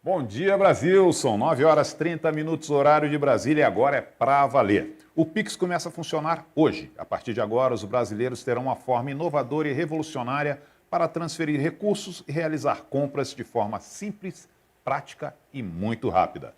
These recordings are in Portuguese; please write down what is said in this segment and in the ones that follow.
Bom dia, Brasil! São 9h30, horário de Brasília, e agora é pra valer. O Pix começa a funcionar hoje. A partir de agora, os brasileiros terão uma forma inovadora e revolucionária para transferir recursos e realizar compras de forma simples, prática e muito rápida.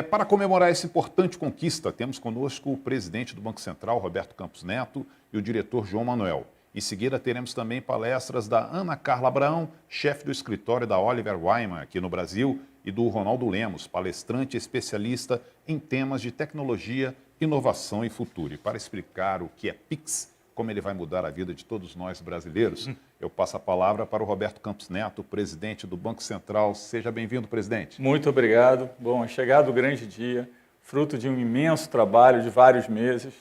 Para comemorar essa importante conquista, temos conosco o presidente do Banco Central, Roberto Campos Neto, e o diretor João Manuel. Em seguida, teremos também palestras da Ana Carla Abraão, chefe do escritório da Oliver Wyman aqui no Brasil, e do Ronaldo Lemos, palestrante especialista em temas de tecnologia, inovação e futuro. E para explicar o que é Pix, como ele vai mudar a vida de todos nós brasileiros, eu passo a palavra para o Roberto Campos Neto, presidente do Banco Central. Seja bem-vindo, presidente. Muito obrigado. Bom, é chegado o grande dia, fruto de um imenso trabalho de vários meses.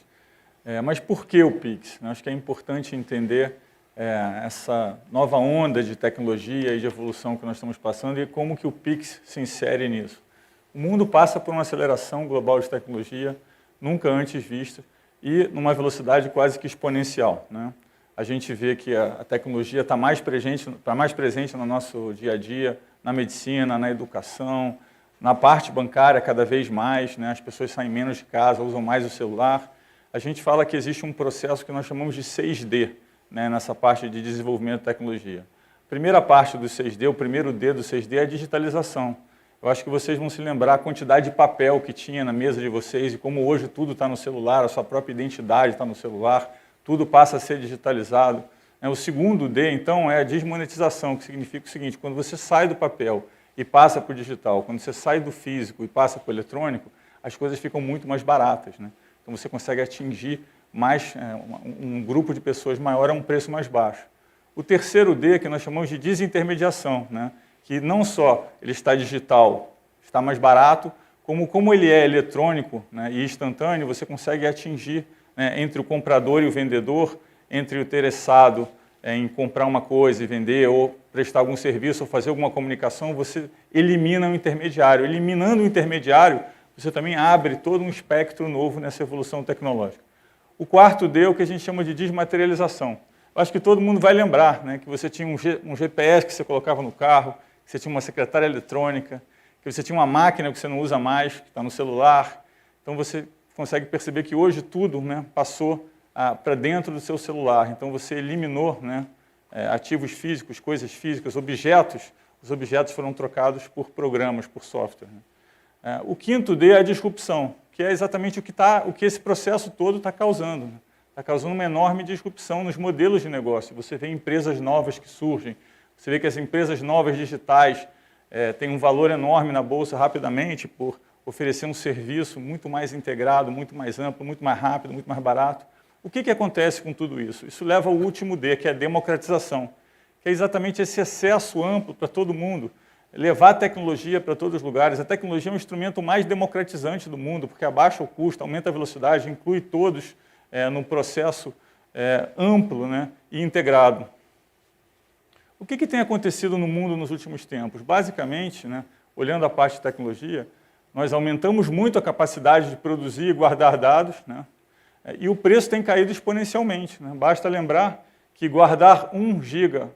Mas por que o Pix? Acho que é importante entender essa nova onda de tecnologia e de evolução que nós estamos passando e como que o Pix se insere nisso. O mundo passa por uma aceleração global de tecnologia nunca antes vista e numa velocidade quase que exponencial, né? A gente vê que a tecnologia está mais presente no nosso dia a dia, na medicina, na educação, na parte bancária cada vez mais, né? As pessoas saem menos de casa, usam mais o celular. A gente fala que existe um processo que nós chamamos de 6D, né, nessa parte de desenvolvimento de tecnologia. A primeira parte do 6D, o primeiro D do 6D é a digitalização. Eu acho que vocês vão se lembrar a quantidade de papel que tinha na mesa de vocês e como hoje tudo está no celular, a sua própria identidade está no celular, tudo passa a ser digitalizado. O segundo D, então, é a desmonetização, que significa o seguinte: quando você sai do papel e passa para o digital, quando você sai do físico e passa para o eletrônico, as coisas ficam muito mais baratas, né? Então você consegue atingir um grupo de pessoas maior a um preço mais baixo. O terceiro D, que nós chamamos de desintermediação, né? Que não só ele está digital, está mais barato, como ele é eletrônico, né, e instantâneo, você consegue atingir, né, entre o comprador e o vendedor, entre o interessado em comprar uma coisa e vender, ou prestar algum serviço, ou fazer alguma comunicação, você elimina o intermediário. Eliminando o intermediário, você também abre todo um espectro novo nessa evolução tecnológica. O quarto D é o que a gente chama de desmaterialização. Eu acho que todo mundo vai lembrar, né, que você tinha um GPS que você colocava no carro, que você tinha uma secretária eletrônica, que você tinha uma máquina que você não usa mais, que está no celular. Então você consegue perceber que hoje tudo, né, passou para dentro do seu celular. Então você eliminou, né, ativos físicos, coisas físicas, objetos. Os objetos foram trocados por programas, por software, né? O quinto D é a disrupção, que é exatamente o que esse processo todo está causando, né? Está causando uma enorme disrupção nos modelos de negócio. Você vê empresas novas que surgem, você vê que as empresas novas digitais têm um valor enorme na bolsa rapidamente por oferecer um serviço muito mais integrado, muito mais amplo, muito mais rápido, muito mais barato. O que acontece com tudo isso? Isso leva ao último D, que é a democratização, que é exatamente esse acesso amplo para todo mundo, levar a tecnologia para todos os lugares. A tecnologia é um instrumento mais democratizante do mundo, porque abaixa o custo, aumenta a velocidade, inclui todos num processo amplo, né, e integrado. O que tem acontecido no mundo nos últimos tempos? Basicamente, né, olhando a parte de tecnologia, nós aumentamos muito a capacidade de produzir e guardar dados, né, e o preço tem caído exponencialmente, né? Basta lembrar que guardar 1 GB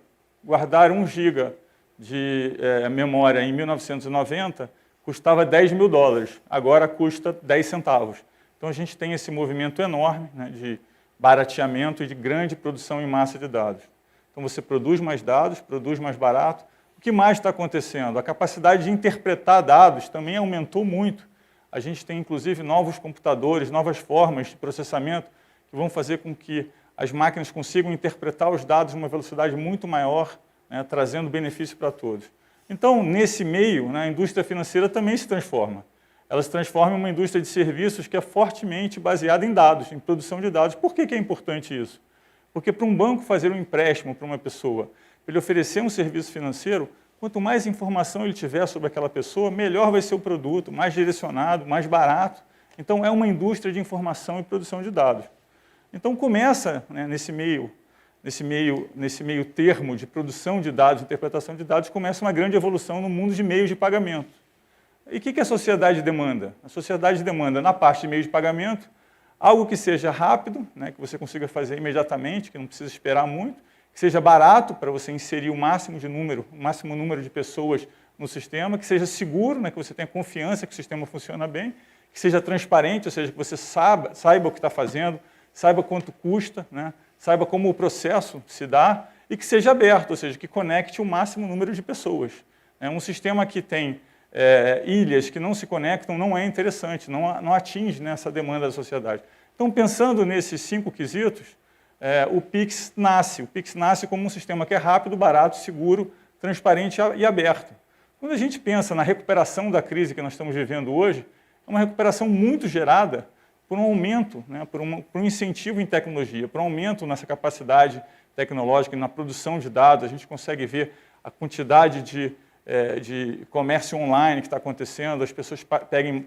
de memória em 1990 custava $10.000, agora custa 10 centavos. Então a gente tem esse movimento enorme, né, de barateamento e de grande produção em massa de dados. Então você produz mais dados, produz mais barato. O que mais está acontecendo? A capacidade de interpretar dados também aumentou muito. A gente tem inclusive novos computadores, novas formas de processamento que vão fazer com que as máquinas consigam interpretar os dados em uma velocidade muito maior, né, trazendo benefício para todos. Então, nesse meio, né, a indústria financeira também se transforma. Ela se transforma em uma indústria de serviços que é fortemente baseada em dados, em produção de dados. Por que é importante isso? Porque para um banco fazer um empréstimo para uma pessoa, para ele oferecer um serviço financeiro, quanto mais informação ele tiver sobre aquela pessoa, melhor vai ser o produto, mais direcionado, mais barato. Então, é uma indústria de informação e produção de dados. Então, começa, né, nesse meio termo de produção de dados, interpretação de dados, começa uma grande evolução no mundo de meios de pagamento. E o que a sociedade demanda? A sociedade demanda, na parte de meio de pagamento, algo que seja rápido, né, que você consiga fazer imediatamente, que não precisa esperar muito, que seja barato para você inserir o máximo número de pessoas no sistema, que seja seguro, né, que você tenha confiança que o sistema funciona bem, que seja transparente, ou seja, que você saiba o que está fazendo, saiba quanto custa, né, saiba como o processo se dá e que seja aberto, ou seja, que conecte o máximo número de pessoas. Um sistema que tem ilhas que não se conectam não é interessante, não atinge, né, essa demanda da sociedade. Então, pensando nesses 5 quesitos, o Pix nasce como um sistema que é rápido, barato, seguro, transparente e aberto. Quando a gente pensa na recuperação da crise que nós estamos vivendo hoje, é uma recuperação muito gerada por um aumento, né, por um incentivo em tecnologia, por um aumento nessa capacidade tecnológica e na produção de dados. A gente consegue ver a quantidade de comércio online que está acontecendo, as pessoas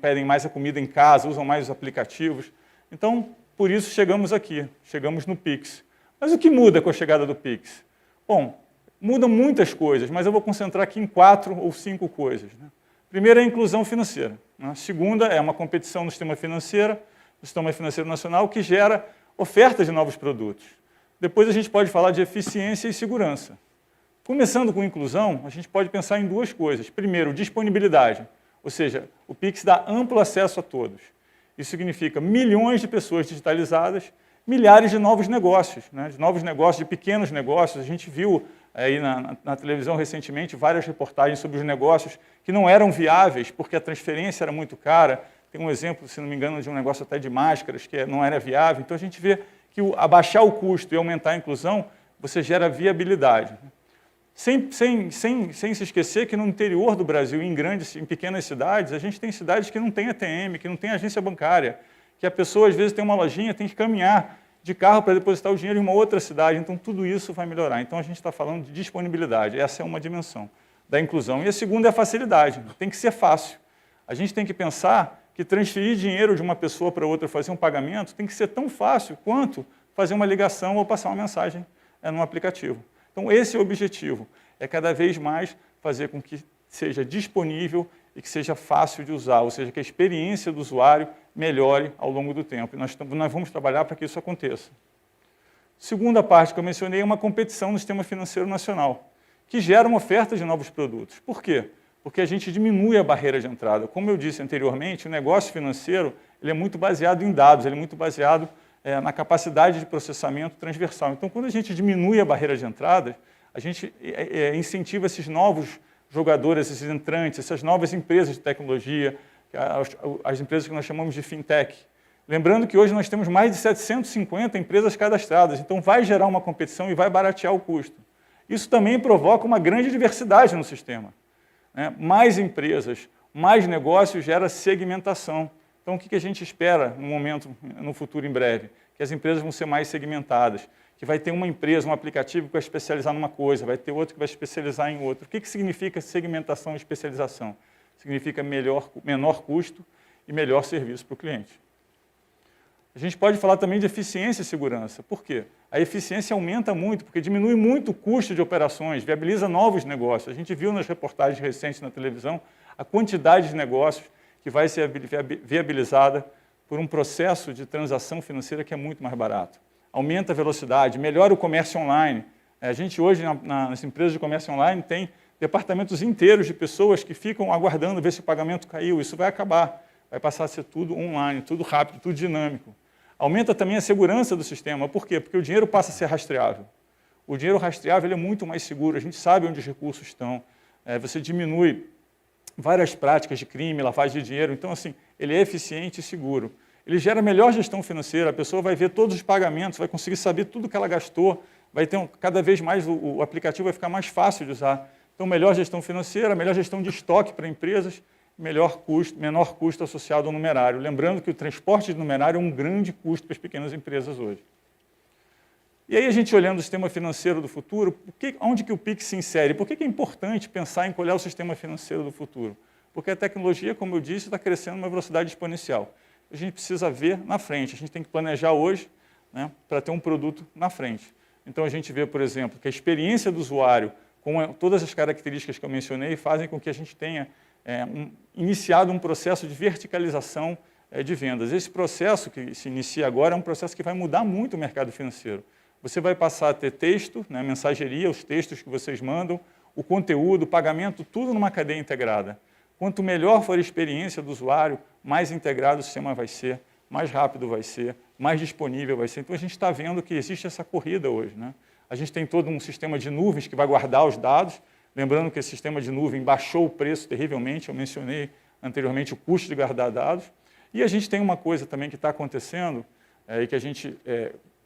pedem mais a comida em casa, usam mais os aplicativos. Então, por isso chegamos aqui, chegamos no Pix. Mas o que muda com a chegada do Pix? Bom, mudam muitas coisas, mas eu vou concentrar aqui em 4 ou 5 coisas. Né? Primeiro é a inclusão financeira. Né? Segunda é uma competição no sistema financeiro nacional que gera oferta de novos produtos. Depois a gente pode falar de eficiência e segurança. Começando com inclusão, a gente pode pensar em 2 coisas. Primeiro, disponibilidade, ou seja, o Pix dá amplo acesso a todos. Isso significa milhões de pessoas digitalizadas, milhares de novos negócios, né? De pequenos negócios. A gente viu aí na televisão recentemente várias reportagens sobre os negócios que não eram viáveis porque a transferência era muito cara. Tem um exemplo, se não me engano, de um negócio até de máscaras que não era viável. Então a gente vê que abaixar o custo e aumentar a inclusão, você gera viabilidade. Sem se esquecer que no interior do Brasil, em pequenas cidades, a gente tem cidades que não tem ATM, que não tem agência bancária, que a pessoa às vezes tem uma lojinha, tem que caminhar de carro para depositar o dinheiro em uma outra cidade. Então tudo isso vai melhorar. Então a gente está falando de disponibilidade, essa é uma dimensão da inclusão. E a segunda é a facilidade, tem que ser fácil. A gente tem que pensar que transferir dinheiro de uma pessoa para outra, fazer um pagamento, tem que ser tão fácil quanto fazer uma ligação ou passar uma mensagem num aplicativo. Então, esse é o objetivo, é cada vez mais fazer com que seja disponível e que seja fácil de usar, ou seja, que a experiência do usuário melhore ao longo do tempo. E nós vamos trabalhar para que isso aconteça. Segunda parte que eu mencionei é uma competição no sistema financeiro nacional, que gera uma oferta de novos produtos. Por quê? Porque a gente diminui a barreira de entrada. Como eu disse anteriormente, o negócio financeiro ele é muito baseado em dados, ele é muito baseado na capacidade de processamento transversal. Então, quando a gente diminui a barreira de entrada, a gente incentiva esses novos jogadores, esses entrantes, essas novas empresas de tecnologia, as empresas que nós chamamos de fintech. Lembrando que hoje nós temos mais de 750 empresas cadastradas, então vai gerar uma competição e vai baratear o custo. Isso também provoca uma grande diversidade no sistema. Mais empresas, mais negócios gera segmentação. Então, o que a gente espera no futuro em breve? Que as empresas vão ser mais segmentadas, que vai ter uma empresa, um aplicativo que vai especializar numa coisa, vai ter outro que vai especializar em outra. O que significa segmentação e especialização? Significa menor custo e melhor serviço para o cliente. A gente pode falar também de eficiência e segurança. Por quê? A eficiência aumenta muito, porque diminui muito o custo de operações, viabiliza novos negócios. A gente viu nas reportagens recentes na televisão a quantidade de negócios que vai ser viabilizada por um processo de transação financeira que é muito mais barato. Aumenta a velocidade, melhora o comércio online. A gente hoje, nas empresas de comércio online, tem departamentos inteiros de pessoas que ficam aguardando ver se o pagamento caiu. Isso vai acabar, vai passar a ser tudo online, tudo rápido, tudo dinâmico. Aumenta também a segurança do sistema. Por quê? Porque o dinheiro passa a ser rastreável. O dinheiro rastreável ele é muito mais seguro, a gente sabe onde os recursos estão. Você diminui várias práticas de crime, lavagem de dinheiro. Então, assim, ele é eficiente e seguro. Ele gera melhor gestão financeira, a pessoa vai ver todos os pagamentos, vai conseguir saber tudo que ela gastou, vai ter cada vez mais, o aplicativo vai ficar mais fácil de usar. Então, melhor gestão financeira, melhor gestão de estoque para empresas, menor custo associado ao numerário. Lembrando que o transporte de numerário é um grande custo para as pequenas empresas hoje. E aí, a gente olhando o sistema financeiro do futuro, onde que o Pix se insere? Por que é importante pensar em olhar o sistema financeiro do futuro? Porque a tecnologia, como eu disse, está crescendo numa velocidade exponencial. A gente precisa ver na frente, a gente tem que planejar hoje, né, para ter um produto na frente. Então, a gente vê, por exemplo, que a experiência do usuário, com todas as características que eu mencionei, fazem com que a gente tenha iniciado um processo de verticalização de vendas. Esse processo que se inicia agora é um processo que vai mudar muito o mercado financeiro. Você vai passar a ter texto, né, mensageria, os textos que vocês mandam, o conteúdo, o pagamento, tudo numa cadeia integrada. Quanto melhor for a experiência do usuário, mais integrado o sistema vai ser, mais rápido vai ser, mais disponível vai ser. Então, a gente está vendo que existe essa corrida hoje, né? A gente tem todo um sistema de nuvens que vai guardar os dados, lembrando que esse sistema de nuvem baixou o preço terrivelmente, eu mencionei anteriormente o custo de guardar dados. E a gente tem uma coisa também que está acontecendo, e que a gente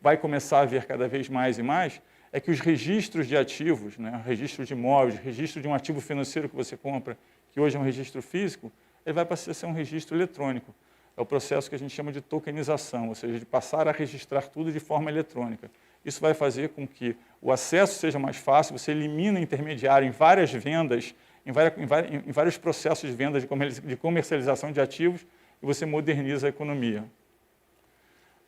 vai começar a ver cada vez mais e mais, é que os registros de ativos, né, registro de imóveis, registro de um ativo financeiro que você compra, que hoje é um registro físico, ele vai passar a ser um registro eletrônico. É o processo que a gente chama de tokenização, ou seja, de passar a registrar tudo de forma eletrônica. Isso vai fazer com que o acesso seja mais fácil, você elimina intermediário em várias vendas, em vários processos de venda, de comercialização de ativos, e você moderniza a economia.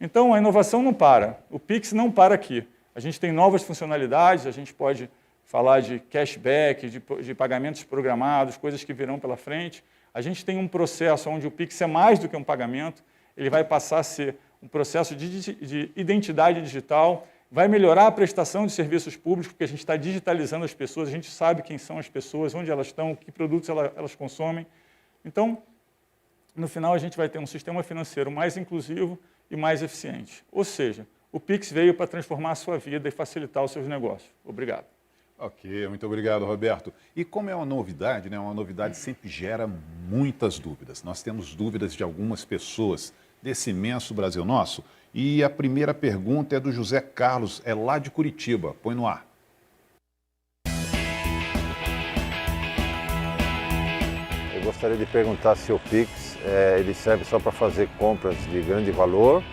Então, a inovação não para. O Pix não para aqui. A gente tem novas funcionalidades, a gente pode falar de cashback, de pagamentos programados, coisas que virão pela frente. A gente tem um processo onde o Pix é mais do que um pagamento, ele vai passar a ser um processo de identidade digital, vai melhorar a prestação de serviços públicos, porque a gente está digitalizando as pessoas, a gente sabe quem são as pessoas, onde elas estão, que produtos elas consomem. Então, no final, a gente vai ter um sistema financeiro mais inclusivo e mais eficiente. Ou seja, o Pix veio para transformar a sua vida e facilitar os seus negócios. Obrigado. Ok, muito obrigado, Roberto. E como é uma novidade, né? Uma novidade sempre gera muitas dúvidas. Nós temos dúvidas de algumas pessoas desse imenso Brasil nosso. E a primeira pergunta é do José Carlos, é lá de Curitiba. Põe no ar. Eu gostaria de perguntar se o Pix ele serve só para fazer compras de grande valor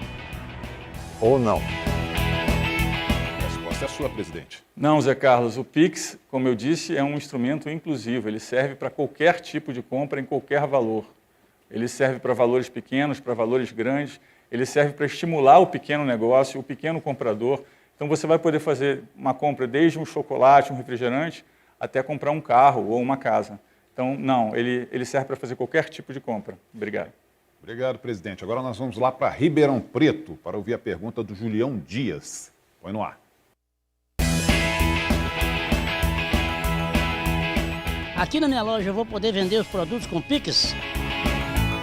ou não. A resposta é sua, presidente. Não, Zé Carlos, o Pix, como eu disse, é um instrumento inclusivo. Ele serve para qualquer tipo de compra em qualquer valor. Ele serve para valores pequenos, para valores grandes. Ele serve para estimular o pequeno negócio, o pequeno comprador. Então, você vai poder fazer uma compra desde um chocolate, um refrigerante, até comprar um carro ou uma casa. Então, não, ele serve para fazer qualquer tipo de compra. Obrigado. Obrigado, presidente. Agora nós vamos lá para Ribeirão Preto para ouvir a pergunta do Julião Dias. Põe no ar. Aqui na minha loja eu vou poder vender os produtos com Pix?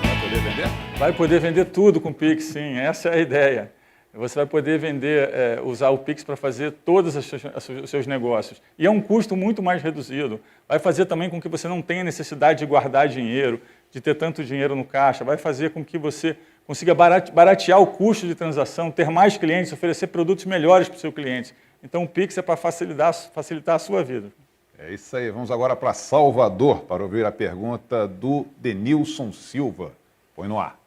Vai poder vender? Vai poder vender tudo com Pix, sim. Essa é a ideia. Você vai poder vender, usar o Pix para fazer todos os seus negócios. E é um custo muito mais reduzido. Vai fazer também com que você não tenha necessidade de guardar dinheiro, de ter tanto dinheiro no caixa. Vai fazer com que você consiga baratear o custo de transação, ter mais clientes, oferecer produtos melhores para o seu cliente. Então, o Pix é para facilitar a sua vida. É isso aí. Vamos agora para Salvador para ouvir a pergunta do Denilson Silva. Põe no ar.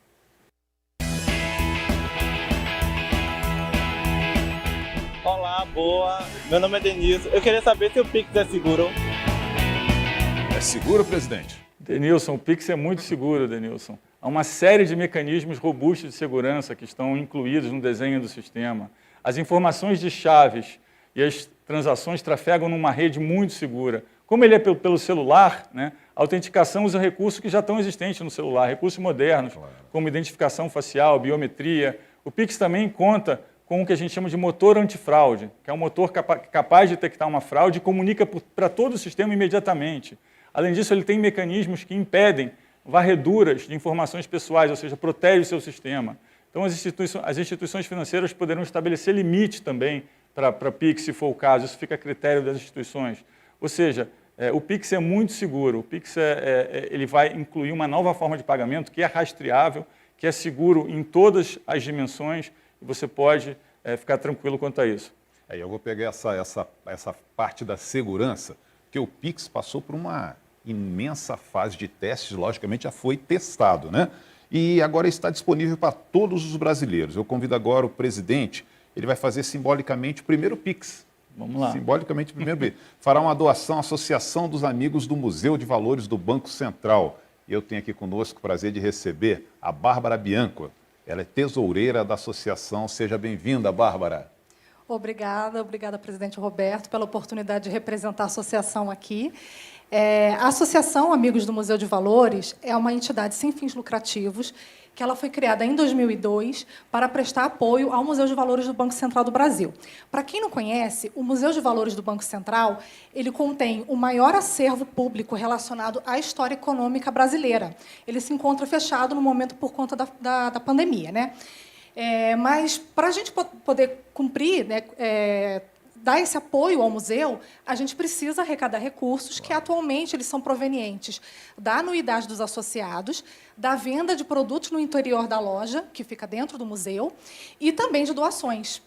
Olá, boa. Meu nome é Denilson. Eu queria saber se o Pix é seguro. É seguro, presidente? Denilson, o Pix é muito seguro, Denilson. Há uma série de mecanismos robustos de segurança que estão incluídos no desenho do sistema. As informações de chaves e as transações trafegam numa rede muito segura. Como ele é pelo celular, né, a autenticação usa recursos que já estão existentes no celular, recursos modernos, como identificação facial, biometria. O Pix também conta com o que a gente chama de motor antifraude, que é um motor capaz de detectar uma fraude e comunica para todo o sistema imediatamente. Além disso, ele tem mecanismos que impedem varreduras de informações pessoais, ou seja, protege o seu sistema. Então, as instituições financeiras poderão estabelecer limites também para Pix, se for o caso. Isso fica a critério das instituições. Ou seja, o Pix é muito seguro. O Pix ele vai incluir uma nova forma de pagamento que é rastreável, que é seguro em todas as dimensões, e você pode ficar tranquilo quanto a isso. Eu vou pegar essa parte da segurança, porque o Pix passou por uma imensa fase de testes, logicamente já foi testado, né? E agora está disponível para todos os brasileiros. Eu convido agora o presidente, ele vai fazer simbolicamente o primeiro Pix. Vamos lá. Simbolicamente o primeiro Pix. Fará uma doação à Associação dos Amigos do Museu de Valores do Banco Central. E eu tenho aqui conosco o prazer de receber a Bárbara Bianco. Ela é tesoureira da associação. Seja bem-vinda, Bárbara. Obrigada, presidente Roberto, pela oportunidade de representar a associação aqui. A Associação Amigos do Museu de Valores é uma entidade sem fins lucrativos que ela foi criada em 2002 para prestar apoio ao Museu de Valores do Banco Central do Brasil. Para quem não conhece, o Museu de Valores do Banco Central, ele contém o maior acervo público relacionado à história econômica brasileira. Ele se encontra fechado no momento por conta da pandemia, né? Mas, para a gente poder cumprir, né, dar esse apoio ao museu, a gente precisa arrecadar recursos que, atualmente, eles são provenientes da anuidade dos associados, da venda de produtos no interior da loja, que fica dentro do museu, e também de doações.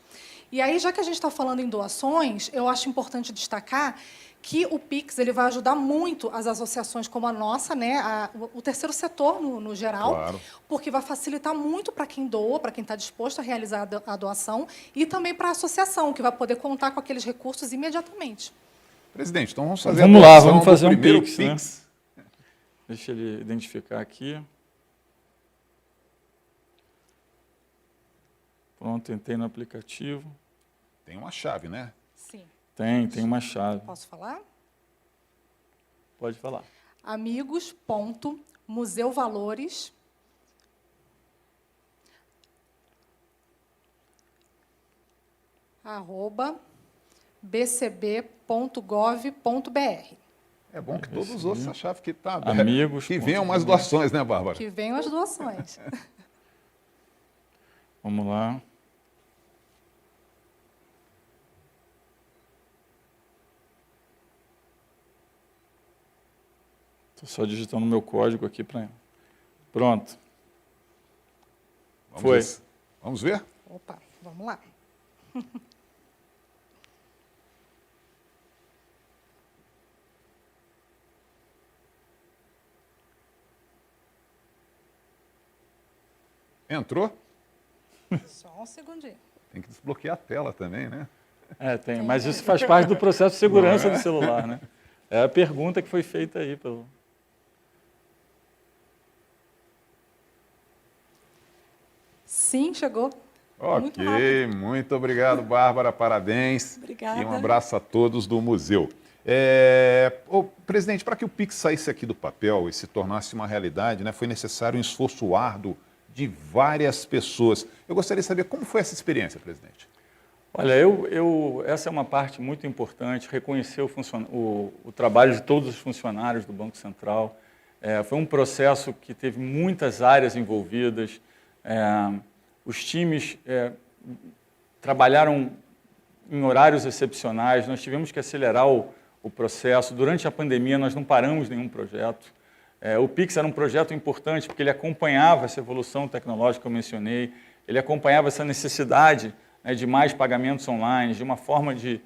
E aí, já que a gente está falando em doações, eu acho importante destacar que o Pix ele vai ajudar muito as associações como a nossa, né, o terceiro setor no geral, Claro. porque vai facilitar muito para quem doa, para quem está disposto a realizar a doação, e também para a associação, que vai poder contar com aqueles recursos imediatamente. Presidente, então vamos fazer Vamos a lá, doação vamos fazer do um primeiro Pix, né? Deixa ele identificar aqui. Pronto, entrei no aplicativo. Tem uma chave, né? Sim. Tem uma chave. Posso falar? Pode falar. amigos.museuvalores @bcb.gov.br. É bom que todos usem essa chave que está aberta. Amigos. Que venham mais doações, né, Bárbara? Que venham as doações. Vamos lá. Estou só digitando meu código aqui para... Pronto. Foi. Vamos ver? Opa, vamos lá. Entrou? Só um segundinho. Tem que desbloquear a tela também, né? Tem, mas isso faz parte do processo de segurança do celular, né? É a pergunta que foi feita aí pelo... Sim, chegou. Muito Ok, rápido. muito obrigado, Bárbara, parabéns. Obrigada. E um abraço a todos do museu. Presidente, para que o Pix saísse aqui do papel e se tornasse uma realidade, né, foi necessário um esforço árduo de várias pessoas. Eu gostaria de saber como foi essa experiência, presidente. Olha, essa é uma parte muito importante, reconhecer o trabalho de todos os funcionários do Banco Central. Foi um processo que teve muitas áreas envolvidas. Os times trabalharam em horários excepcionais, nós tivemos que acelerar o processo. Durante a pandemia, nós não paramos nenhum projeto. O Pix era um projeto importante porque ele acompanhava essa evolução tecnológica que eu mencionei, ele acompanhava essa necessidade, né, de mais pagamentos online, de uma forma de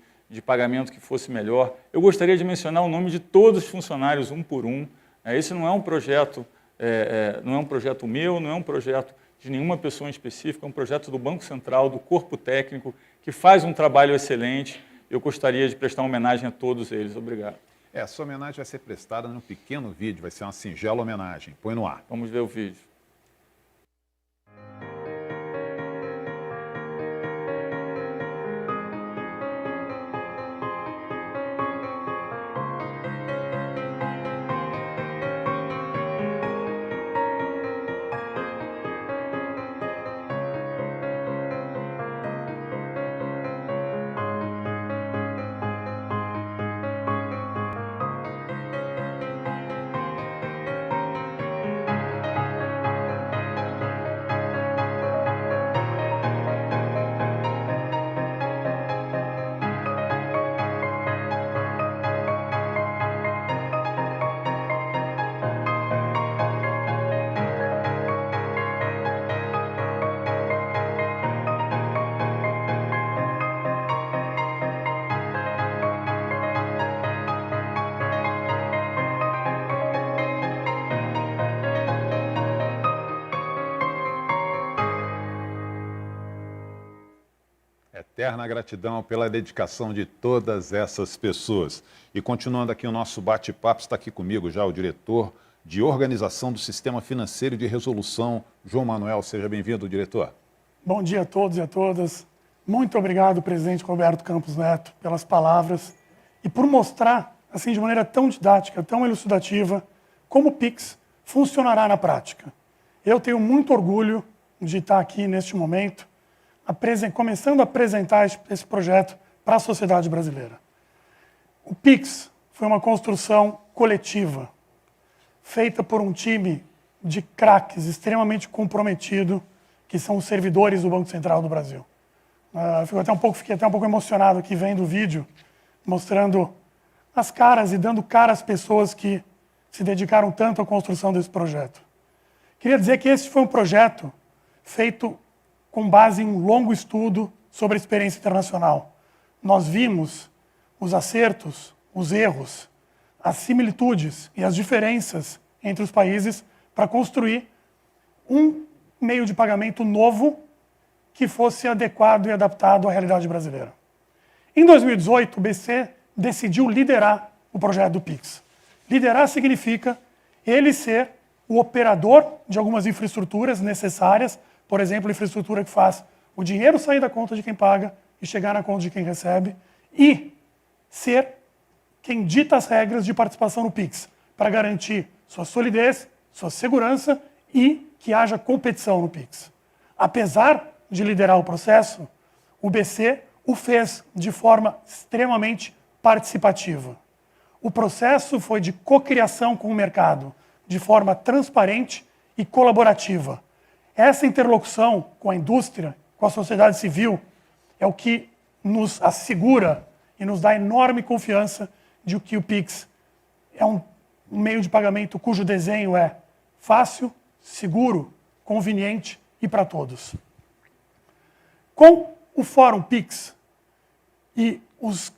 pagamento que fosse melhor. Eu gostaria de mencionar o nome de todos os funcionários, um por um. Esse não é um projeto, não é um projeto meu, não é um projeto de nenhuma pessoa em específico, é um projeto do Banco Central, do corpo técnico, que faz um trabalho excelente. Eu gostaria de prestar uma homenagem a todos eles. Obrigado. Essa homenagem vai ser prestada num pequeno vídeo, vai ser uma singela homenagem. Põe no ar. Vamos ver o vídeo. Eterna gratidão pela dedicação de todas essas pessoas. E continuando aqui o nosso bate-papo, está aqui comigo já o diretor de Organização do Sistema Financeiro de Resolução, João Manuel. Seja bem-vindo, diretor. Bom dia a todos e a todas. Muito obrigado, presidente Roberto Campos Neto, pelas palavras e por mostrar, assim, de maneira tão didática, tão elucidativa, como o Pix funcionará na prática. Eu tenho muito orgulho de estar aqui neste momento, começando a apresentar esse projeto para a sociedade brasileira. O Pix foi uma construção coletiva, feita por um time de craques extremamente comprometido, que são os servidores do Banco Central do Brasil. Fiquei até um pouco emocionado aqui vendo o vídeo, mostrando as caras e dando cara às pessoas que se dedicaram tanto à construção desse projeto. Queria dizer que esse foi um projeto feito com base em um longo estudo sobre a experiência internacional. Nós vimos os acertos, os erros, as similitudes e as diferenças entre os países para construir um meio de pagamento novo que fosse adequado e adaptado à realidade brasileira. Em 2018, o BC decidiu liderar o projeto do Pix. Liderar significa ele ser o operador de algumas infraestruturas necessárias, por exemplo, infraestrutura que faz o dinheiro sair da conta de quem paga e chegar na conta de quem recebe, e ser quem dita as regras de participação no Pix, para garantir sua solidez, sua segurança e que haja competição no Pix. Apesar de liderar o processo, o BC o fez de forma extremamente participativa. O processo foi de cocriação com o mercado, de forma transparente e colaborativa. Essa interlocução com a indústria, com a sociedade civil, é o que nos assegura e nos dá enorme confiança de que o Pix é um meio de pagamento cujo desenho é fácil, seguro, conveniente e para todos. Com o Fórum Pix e os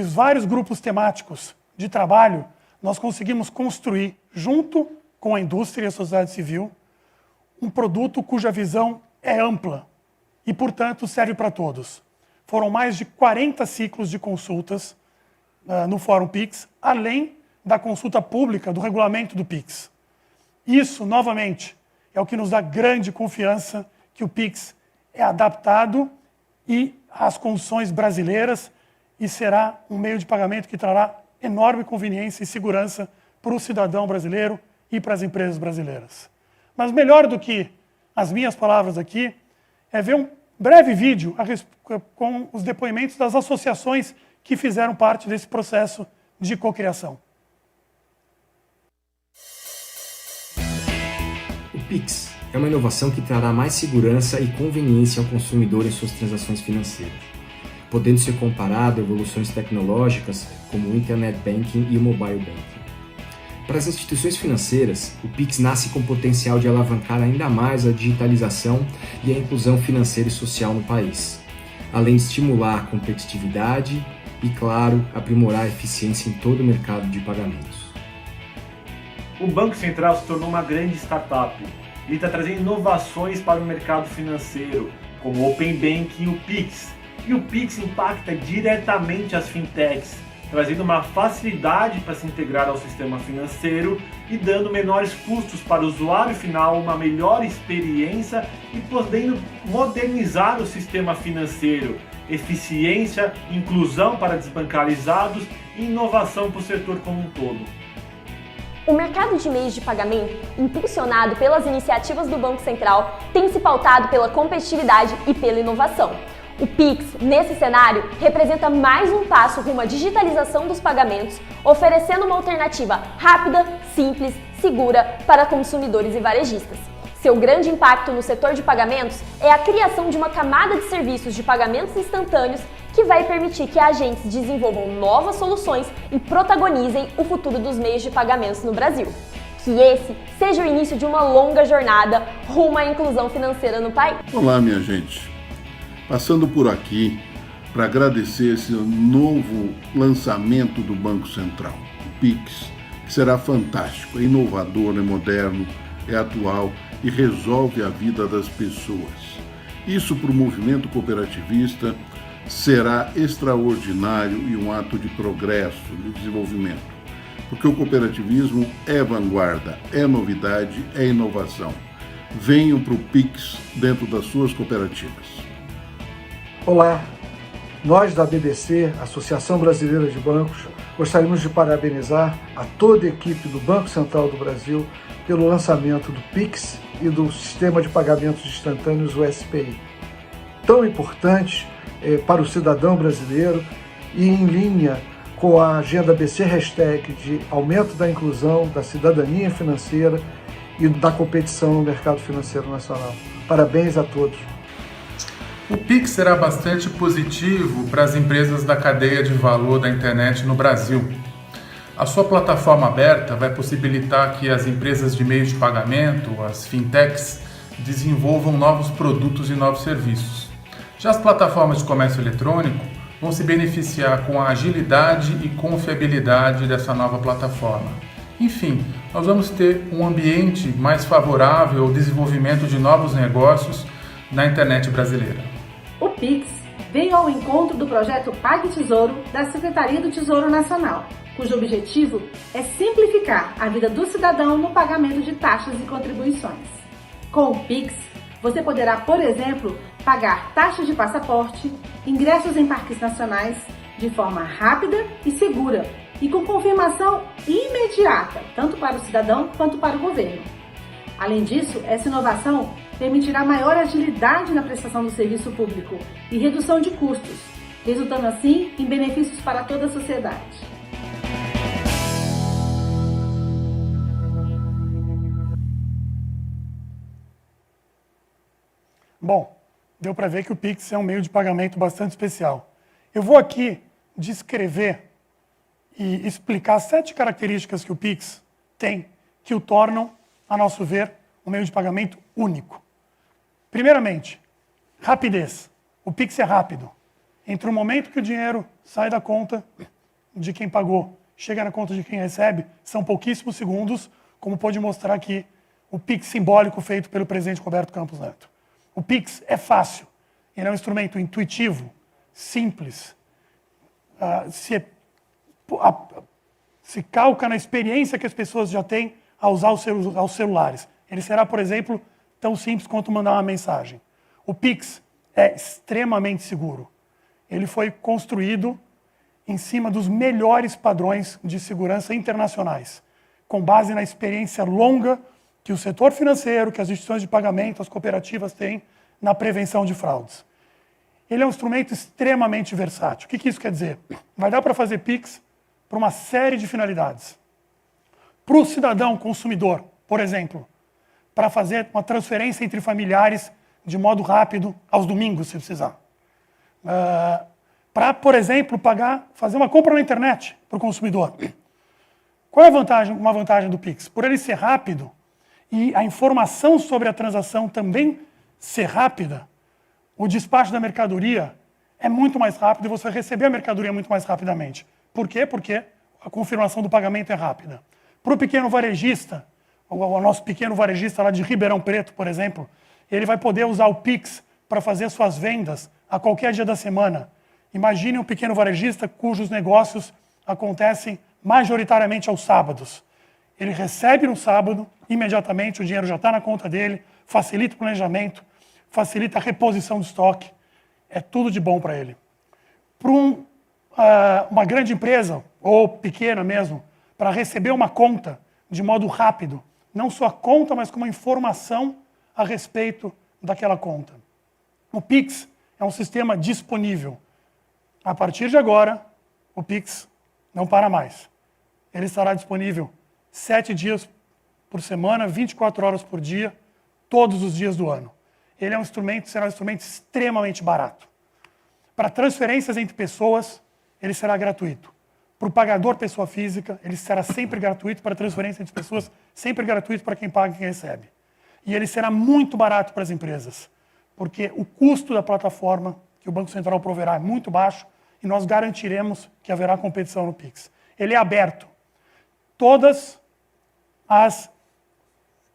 vários grupos temáticos de trabalho, nós conseguimos construir, junto com a indústria e a sociedade civil, um produto cuja visão é ampla e, portanto, serve para todos. Foram mais de 40 ciclos de consultas no Fórum Pix, além da consulta pública do regulamento do Pix. Isso, novamente, é o que nos dá grande confiança que o Pix é adaptado às condições brasileiras e será um meio de pagamento que trará enorme conveniência e segurança para o cidadão brasileiro e para as empresas brasileiras. Mas melhor do que as minhas palavras aqui é ver um breve vídeo com os depoimentos das associações que fizeram parte desse processo de cocriação. O Pix é uma inovação que trará mais segurança e conveniência ao consumidor em suas transações financeiras, podendo ser comparado a evoluções tecnológicas como o Internet Banking e o Mobile Banking. Para as instituições financeiras, o Pix nasce com o potencial de alavancar ainda mais a digitalização e a inclusão financeira e social no país, além de estimular a competitividade e, claro, aprimorar a eficiência em todo o mercado de pagamentos. O Banco Central se tornou uma grande startup. Ele está trazendo inovações para o mercado financeiro, como o Open Banking e o Pix. E o Pix impacta diretamente as fintechs, trazendo uma facilidade para se integrar ao sistema financeiro e dando menores custos para o usuário final, uma melhor experiência e podendo modernizar o sistema financeiro, eficiência, inclusão para desbancarizados e inovação para o setor como um todo. O mercado de meios de pagamento, impulsionado pelas iniciativas do Banco Central, tem se pautado pela competitividade e pela inovação. O Pix, nesse cenário, representa mais um passo rumo à digitalização dos pagamentos, oferecendo uma alternativa rápida, simples, segura para consumidores e varejistas. Seu grande impacto no setor de pagamentos é a criação de uma camada de serviços de pagamentos instantâneos que vai permitir que agentes desenvolvam novas soluções e protagonizem o futuro dos meios de pagamentos no Brasil. Que esse seja o início de uma longa jornada rumo à inclusão financeira no país. Olá, minha gente. Passando por aqui para agradecer esse novo lançamento do Banco Central, o Pix, que será fantástico, é inovador, é moderno, é atual e resolve a vida das pessoas. Isso para o movimento cooperativista será extraordinário e um ato de progresso, de desenvolvimento, porque o cooperativismo é vanguarda, é novidade, é inovação. Venham para o Pix dentro das suas cooperativas. Olá, nós da BBC, Associação Brasileira de Bancos, gostaríamos de parabenizar a toda a equipe do Banco Central do Brasil pelo lançamento do Pix e do Sistema de Pagamentos Instantâneos, o SPI. Tão importante para o cidadão brasileiro e em linha com a agenda BC Hashtag de aumento da inclusão, da cidadania financeira e da competição no mercado financeiro nacional. Parabéns a todos. O Pix será bastante positivo para as empresas da cadeia de valor da internet no Brasil. A sua plataforma aberta vai possibilitar que as empresas de meios de pagamento, as fintechs, desenvolvam novos produtos e novos serviços. Já as plataformas de comércio eletrônico vão se beneficiar com a agilidade e confiabilidade dessa nova plataforma. Enfim, nós vamos ter um ambiente mais favorável ao desenvolvimento de novos negócios na internet brasileira. O Pix veio ao encontro do projeto Pague Tesouro da Secretaria do Tesouro Nacional, cujo objetivo é simplificar a vida do cidadão no pagamento de taxas e contribuições. Com o Pix, você poderá, por exemplo, pagar taxas de passaporte, ingressos em parques nacionais, de forma rápida e segura e com confirmação imediata, tanto para o cidadão quanto para o governo. Além disso, essa inovação permitirá maior agilidade na prestação do serviço público e redução de custos, resultando assim em benefícios para toda a sociedade. Bom, deu para ver que o Pix é um meio de pagamento bastante especial. Eu vou aqui descrever e explicar 7 características que o Pix tem que o tornam, a nosso ver, um meio de pagamento único. Primeiramente, rapidez. O Pix é rápido. Entre o momento que o dinheiro sai da conta de quem pagou, chega na conta de quem recebe, são pouquíssimos segundos, como pode mostrar aqui o Pix simbólico feito pelo presidente Roberto Campos Neto. O Pix é fácil, ele é um instrumento intuitivo, simples, se calca na experiência que as pessoas já têm ao usar os celulares. Ele será, por exemplo, tão simples quanto mandar uma mensagem. O Pix é extremamente seguro. Ele foi construído em cima dos melhores padrões de segurança internacionais, com base na experiência longa que o setor financeiro, que as instituições de pagamento, as cooperativas têm na prevenção de fraudes. Ele é um instrumento extremamente versátil. O que isso quer dizer? Vai dar para fazer Pix para uma série de finalidades. Para o cidadão consumidor, por exemplo, para fazer uma transferência entre familiares de modo rápido aos domingos, se precisar. Para, por exemplo, fazer uma compra na internet para o consumidor. Qual é uma vantagem do Pix? Por ele ser rápido, e a informação sobre a transação também ser rápida, o despacho da mercadoria é muito mais rápido e você vai receber a mercadoria muito mais rapidamente. Por quê? Porque a confirmação do pagamento é rápida. Para o pequeno varejista, o nosso pequeno varejista lá de Ribeirão Preto, por exemplo, ele vai poder usar o Pix para fazer suas vendas a qualquer dia da semana. Imagine um pequeno varejista cujos negócios acontecem majoritariamente aos sábados. Ele recebe no sábado, imediatamente o dinheiro já está na conta dele, facilita o planejamento, facilita a reposição do estoque. É tudo de bom para ele. Para uma grande empresa, ou pequena mesmo, para receber uma conta de modo rápido, não só a conta, mas com uma informação a respeito daquela conta. O Pix é um sistema disponível. A partir de agora, o Pix não para mais. Ele estará disponível 7 dias por semana, 24 horas por dia, todos os dias do ano. Ele será um instrumento extremamente barato. Para transferências entre pessoas, ele será gratuito. Para o pagador pessoa física, ele será sempre gratuito. Para transferência entre pessoas, sempre gratuito para quem paga e quem recebe. E ele será muito barato para as empresas, porque o custo da plataforma que o Banco Central proverá é muito baixo e nós garantiremos que haverá competição no Pix. Ele é aberto. Todas as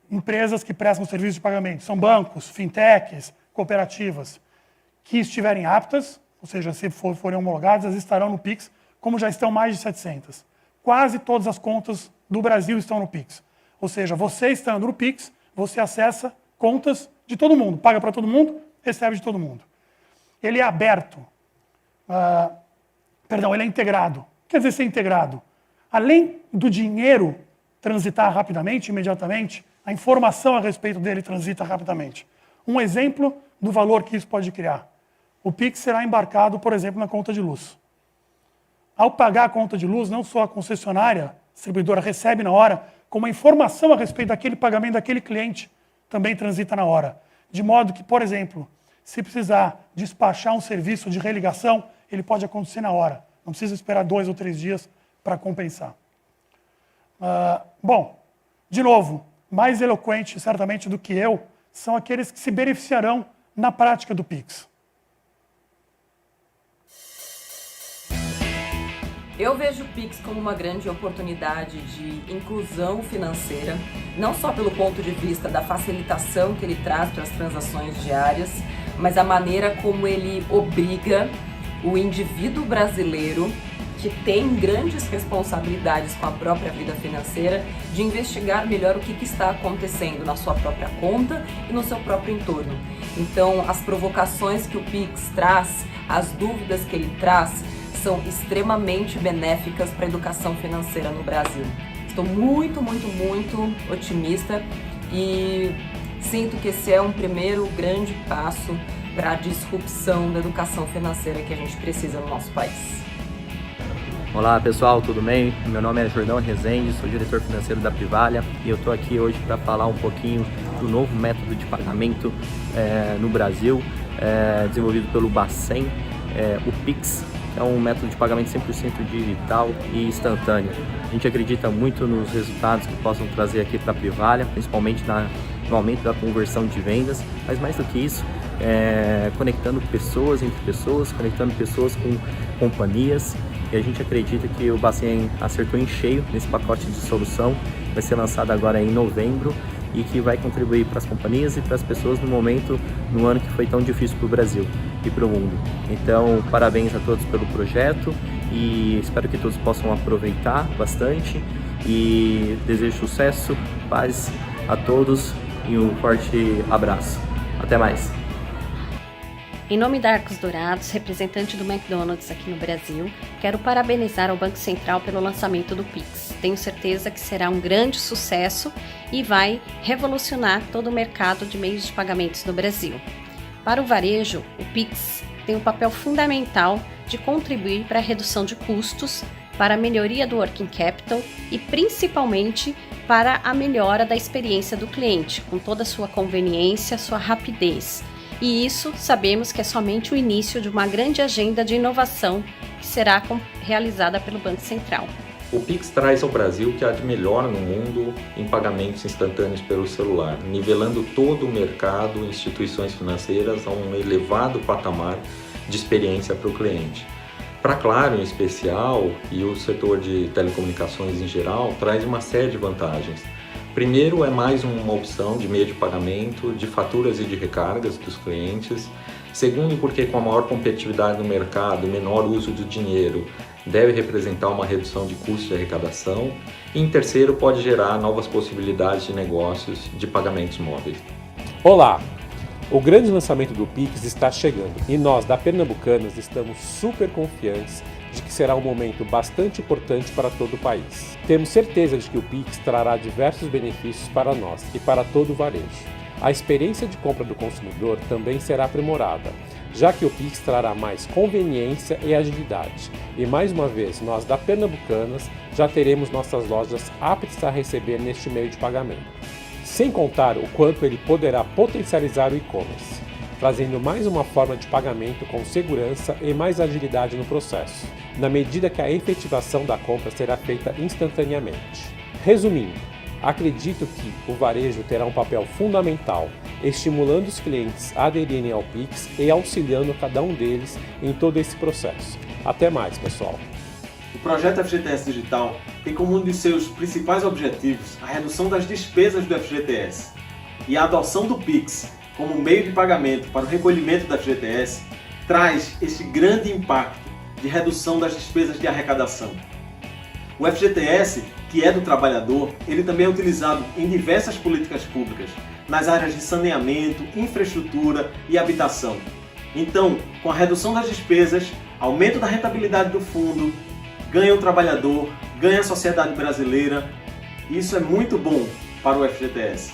empresas que prestam serviço de pagamento, são bancos, fintechs, cooperativas, que estiverem aptas, ou seja, se forem homologadas, elas estarão no Pix, como já estão mais de 700. Quase todas as contas do Brasil estão no Pix. Ou seja, você estando no Pix, você acessa contas de todo mundo, paga para todo mundo, recebe de todo mundo. Ele é aberto, ele é integrado. Quer dizer ser integrado? Além do dinheiro transitar rapidamente, imediatamente, a informação a respeito dele transita rapidamente. Um exemplo do valor que isso pode criar. O Pix será embarcado, por exemplo, na conta de luz. Ao pagar a conta de luz, não só a concessionária, a distribuidora recebe na hora, como a informação a respeito daquele pagamento daquele cliente também transita na hora. De modo que, por exemplo, se precisar despachar um serviço de religação, ele pode acontecer na hora. Não precisa esperar 2 ou 3 dias para compensar. Bom, de novo, mais eloquente certamente do que eu, são aqueles que se beneficiarão na prática do Pix. Eu vejo o Pix como uma grande oportunidade de inclusão financeira, não só pelo ponto de vista da facilitação que ele traz para as transações diárias, mas a maneira como ele obriga o indivíduo brasileiro, que tem grandes responsabilidades com a própria vida financeira, de investigar melhor o que está acontecendo na sua própria conta e no seu próprio entorno. Então, as provocações que o Pix traz, as dúvidas que ele traz, são extremamente benéficas para a educação financeira no Brasil. Estou muito otimista e sinto que esse é um primeiro grande passo para a disrupção da educação financeira que a gente precisa no nosso país. Olá pessoal, tudo bem? Meu nome é Jordão Rezende, sou diretor financeiro da Privalha e eu estou aqui hoje para falar um pouquinho do novo método de pagamento no Brasil, desenvolvido pelo Bacen, o Pix. É um método de pagamento 100% digital e instantâneo. A gente acredita muito nos resultados que possam trazer aqui para a Privalha, principalmente no aumento da conversão de vendas, mas mais do que isso, conectando pessoas entre pessoas, conectando pessoas com companhias. E a gente acredita que o Bacen acertou em cheio nesse pacote de solução, vai ser lançado agora em novembro e que vai contribuir para as companhias e para as pessoas no ano que foi tão difícil para o Brasil e para o mundo. Então, parabéns a todos pelo projeto e espero que todos possam aproveitar bastante e desejo sucesso, paz a todos e um forte abraço. Até mais! Em nome da Arcos Dourados, representante do McDonald's aqui no Brasil, quero parabenizar ao Banco Central pelo lançamento do Pix. Tenho certeza que será um grande sucesso e vai revolucionar todo o mercado de meios de pagamentos no Brasil. Para o varejo, o Pix tem um papel fundamental de contribuir para a redução de custos, para a melhoria do working capital e principalmente para a melhora da experiência do cliente, com toda a sua conveniência, sua rapidez. E isso sabemos que é somente o início de uma grande agenda de inovação que será realizada pelo Banco Central. O Pix traz ao Brasil o que há de melhor no mundo em pagamentos instantâneos pelo celular, nivelando todo o mercado e instituições financeiras a um elevado patamar de experiência para o cliente. Para a Claro em especial e o setor de telecomunicações em geral, traz uma série de vantagens. Primeiro, é mais uma opção de meio de pagamento, de faturas e de recargas dos clientes. Segundo, porque com a maior competitividade no mercado, o menor uso do dinheiro deve representar uma redução de custos de arrecadação. E em terceiro, pode gerar novas possibilidades de negócios de pagamentos móveis. Olá! O grande lançamento do Pix está chegando e nós da Pernambucanas estamos super confiantes de que será um momento bastante importante para todo o país. Temos certeza de que o Pix trará diversos benefícios para nós e para todo o varejo. A experiência de compra do consumidor também será aprimorada, já que o Pix trará mais conveniência e agilidade. E mais uma vez, nós da Pernambucanas já teremos nossas lojas aptas a receber neste meio de pagamento. Sem contar o quanto ele poderá potencializar o e-commerce, trazendo mais uma forma de pagamento com segurança e mais agilidade no processo, na medida que a efetivação da compra será feita instantaneamente. Resumindo, acredito que o varejo terá um papel fundamental, estimulando os clientes a aderirem ao Pix e auxiliando cada um deles em todo esse processo. Até mais, pessoal! O projeto FGTS Digital tem como um de seus principais objetivos a redução das despesas do FGTS e a adoção do Pix como meio de pagamento para o recolhimento da FGTS traz esse grande impacto de redução das despesas de arrecadação. O FGTS, que é do trabalhador, ele também é utilizado em diversas políticas públicas, nas áreas de saneamento, infraestrutura e habitação. Então, com a redução das despesas, aumento da rentabilidade do fundo, ganha o trabalhador, ganha a sociedade brasileira. Isso é muito bom para o FGTS?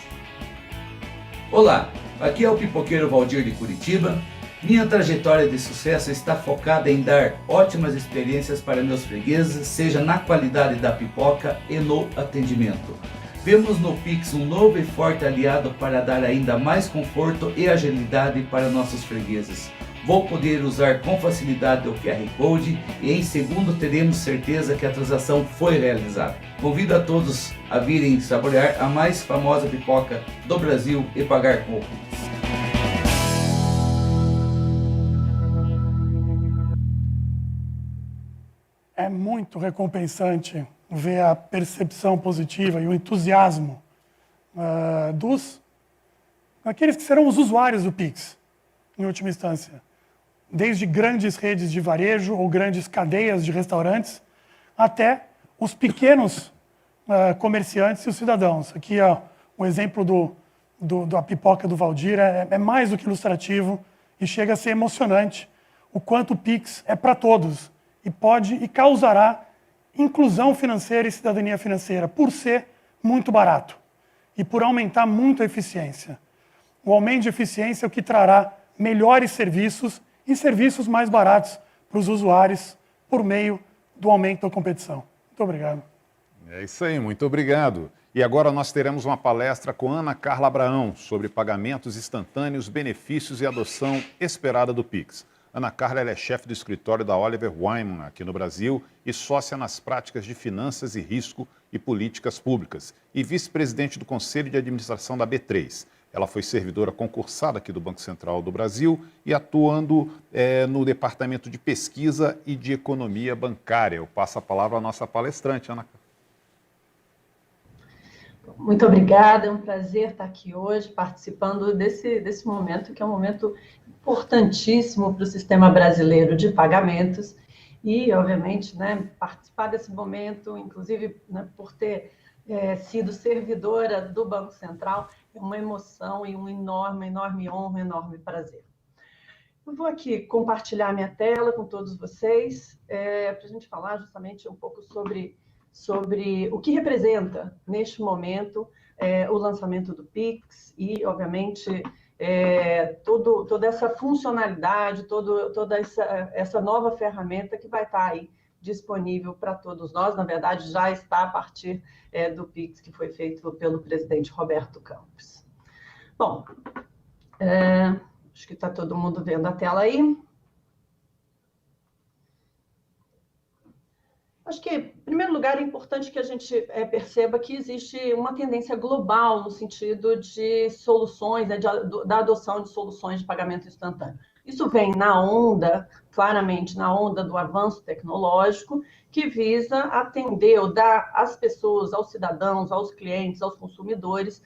Olá, aqui é o pipoqueiro Valdir de Curitiba. Minha trajetória de sucesso está focada em dar ótimas experiências para meus fregueses, seja na qualidade da pipoca e no atendimento. Vemos no Pix um novo e forte aliado para dar ainda mais conforto e agilidade para nossos fregueses. Vou poder usar com facilidade o QR Code e em segundo teremos certeza que a transação foi realizada. Convido a todos a virem saborear a mais famosa pipoca do Brasil e pagar com o Pix. É muito recompensante ver a percepção positiva e o entusiasmo daqueles que serão os usuários do Pix, em última instância. Desde grandes redes de varejo ou grandes cadeias de restaurantes, até os pequenos comerciantes e os cidadãos. Aqui o exemplo da pipoca do Valdir é mais do que ilustrativo e chega a ser emocionante o quanto o Pix é para todos e pode e causará inclusão financeira e cidadania financeira, por ser muito barato e por aumentar muito a eficiência. O aumento de eficiência é o que trará melhores serviços e serviços mais baratos para os usuários por meio do aumento da competição. Muito obrigado. É isso aí, muito obrigado. E agora nós teremos uma palestra com Ana Carla Abraão sobre pagamentos instantâneos, benefícios e adoção esperada do Pix. Ana Carla é chefe do escritório da Oliver Wyman aqui no Brasil e sócia nas práticas de finanças e risco e políticas públicas e vice-presidente do Conselho de Administração da B3. Ela foi servidora concursada aqui do Banco Central do Brasil e atuando no Departamento de Pesquisa e de Economia Bancária. Eu passo a palavra à nossa palestrante, Ana Carla. Muito obrigada, é um prazer estar aqui hoje participando desse momento, que é um momento importantíssimo para o sistema brasileiro de pagamentos e, obviamente, participar desse momento, inclusive por ter sido servidora do Banco Central, é uma emoção e uma enorme honra, um enorme prazer. Eu vou aqui compartilhar minha tela com todos vocês para a gente falar justamente um pouco sobre o que representa, neste momento, o lançamento do Pix e, obviamente, toda essa funcionalidade, toda essa nova ferramenta que vai estar aí disponível para todos nós. Na verdade, já está a partir do Pix que foi feito pelo presidente Roberto Campos. Bom, acho que está todo mundo vendo a tela aí. Acho que, em primeiro lugar, é importante que a gente perceba que existe uma tendência global no sentido de soluções, da adoção de soluções de pagamento instantâneo. Isso vem claramente na onda do avanço tecnológico, que visa atender ou dar às pessoas, aos cidadãos, aos clientes, aos consumidores,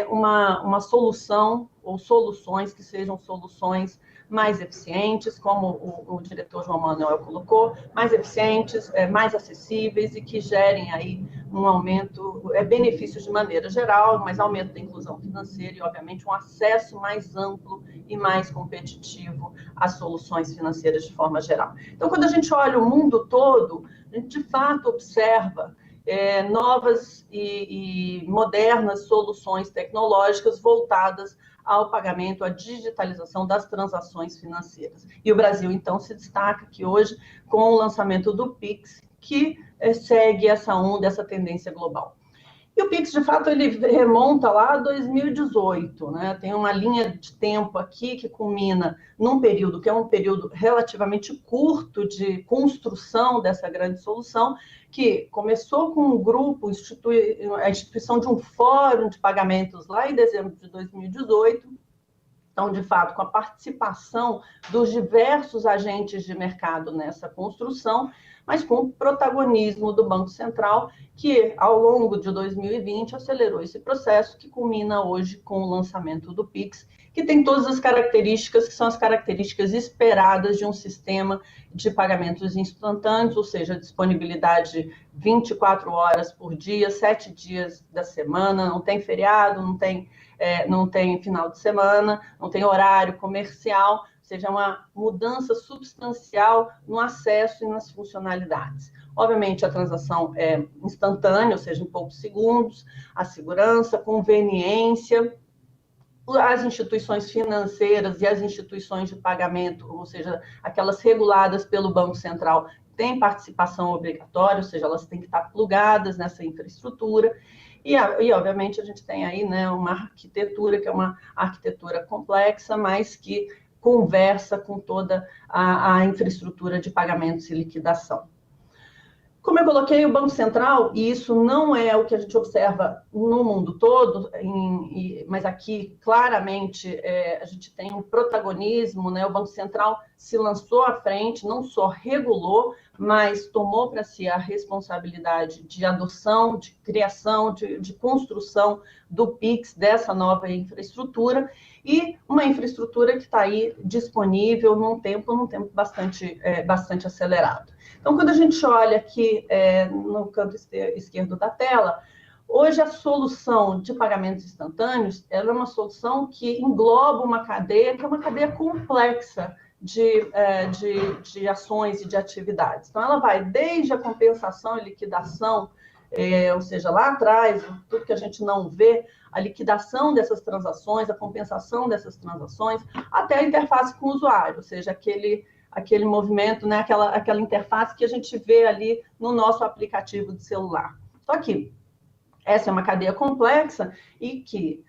uma solução ou soluções que sejam soluções mais eficientes, como o diretor João Manuel colocou, mais eficientes, mais acessíveis e que gerem aí um aumento, benefícios de maneira geral, mas aumento da inclusão financeira e, obviamente, um acesso mais amplo e mais competitivo às soluções financeiras de forma geral. Então, quando a gente olha o mundo todo, a gente, de fato, observa novas e modernas soluções tecnológicas voltadas ao pagamento, à digitalização das transações financeiras. E o Brasil, então, se destaca aqui hoje com o lançamento do Pix, que segue essa onda, essa tendência global. E o Pix, de fato, ele remonta lá a 2018, né? Tem uma linha de tempo aqui que culmina num período que é um período relativamente curto de construção dessa grande solução, que começou com um grupo, a instituição de um fórum de pagamentos lá em dezembro de 2018. Então, de fato, com a participação dos diversos agentes de mercado nessa construção, mas com o protagonismo do Banco Central, que, ao longo de 2020, acelerou esse processo, que culmina hoje com o lançamento do Pix, que tem todas as características, que são as características esperadas de um sistema de pagamentos instantâneos, ou seja, disponibilidade 24 horas por dia, 7 dias da semana, não tem feriado, não tem final de semana, não tem horário comercial, seja, uma mudança substancial no acesso e nas funcionalidades. Obviamente, a transação é instantânea, ou seja, em poucos segundos, a segurança, conveniência, as instituições financeiras e as instituições de pagamento, ou seja, aquelas reguladas pelo Banco Central, têm participação obrigatória, ou seja, elas têm que estar plugadas nessa infraestrutura. E obviamente, a gente tem aí, né, uma arquitetura que é uma arquitetura complexa, mas que conversa com toda a infraestrutura de pagamentos e liquidação. Como eu coloquei, o Banco Central, e isso não é o que a gente observa no mundo todo, mas aqui, claramente, a gente tem um protagonismo, né? O Banco Central se lançou à frente, não só regulou, mas tomou para si a responsabilidade de adoção, de criação, de construção do PIX, dessa nova infraestrutura, e uma infraestrutura que está aí disponível num tempo bastante acelerado. Então, quando a gente olha aqui no canto esquerdo da tela, hoje a solução de pagamentos instantâneos ela é uma solução que engloba uma cadeia, que é uma cadeia complexa de ações e de atividades. Então, ela vai desde a compensação e liquidação, ou seja, lá atrás, tudo que a gente não vê, a liquidação dessas transações, a compensação dessas transações, até a interface com o usuário, ou seja, aquele movimento, né, aquela interface que a gente vê ali no nosso aplicativo de celular. Só que essa é uma cadeia complexa e que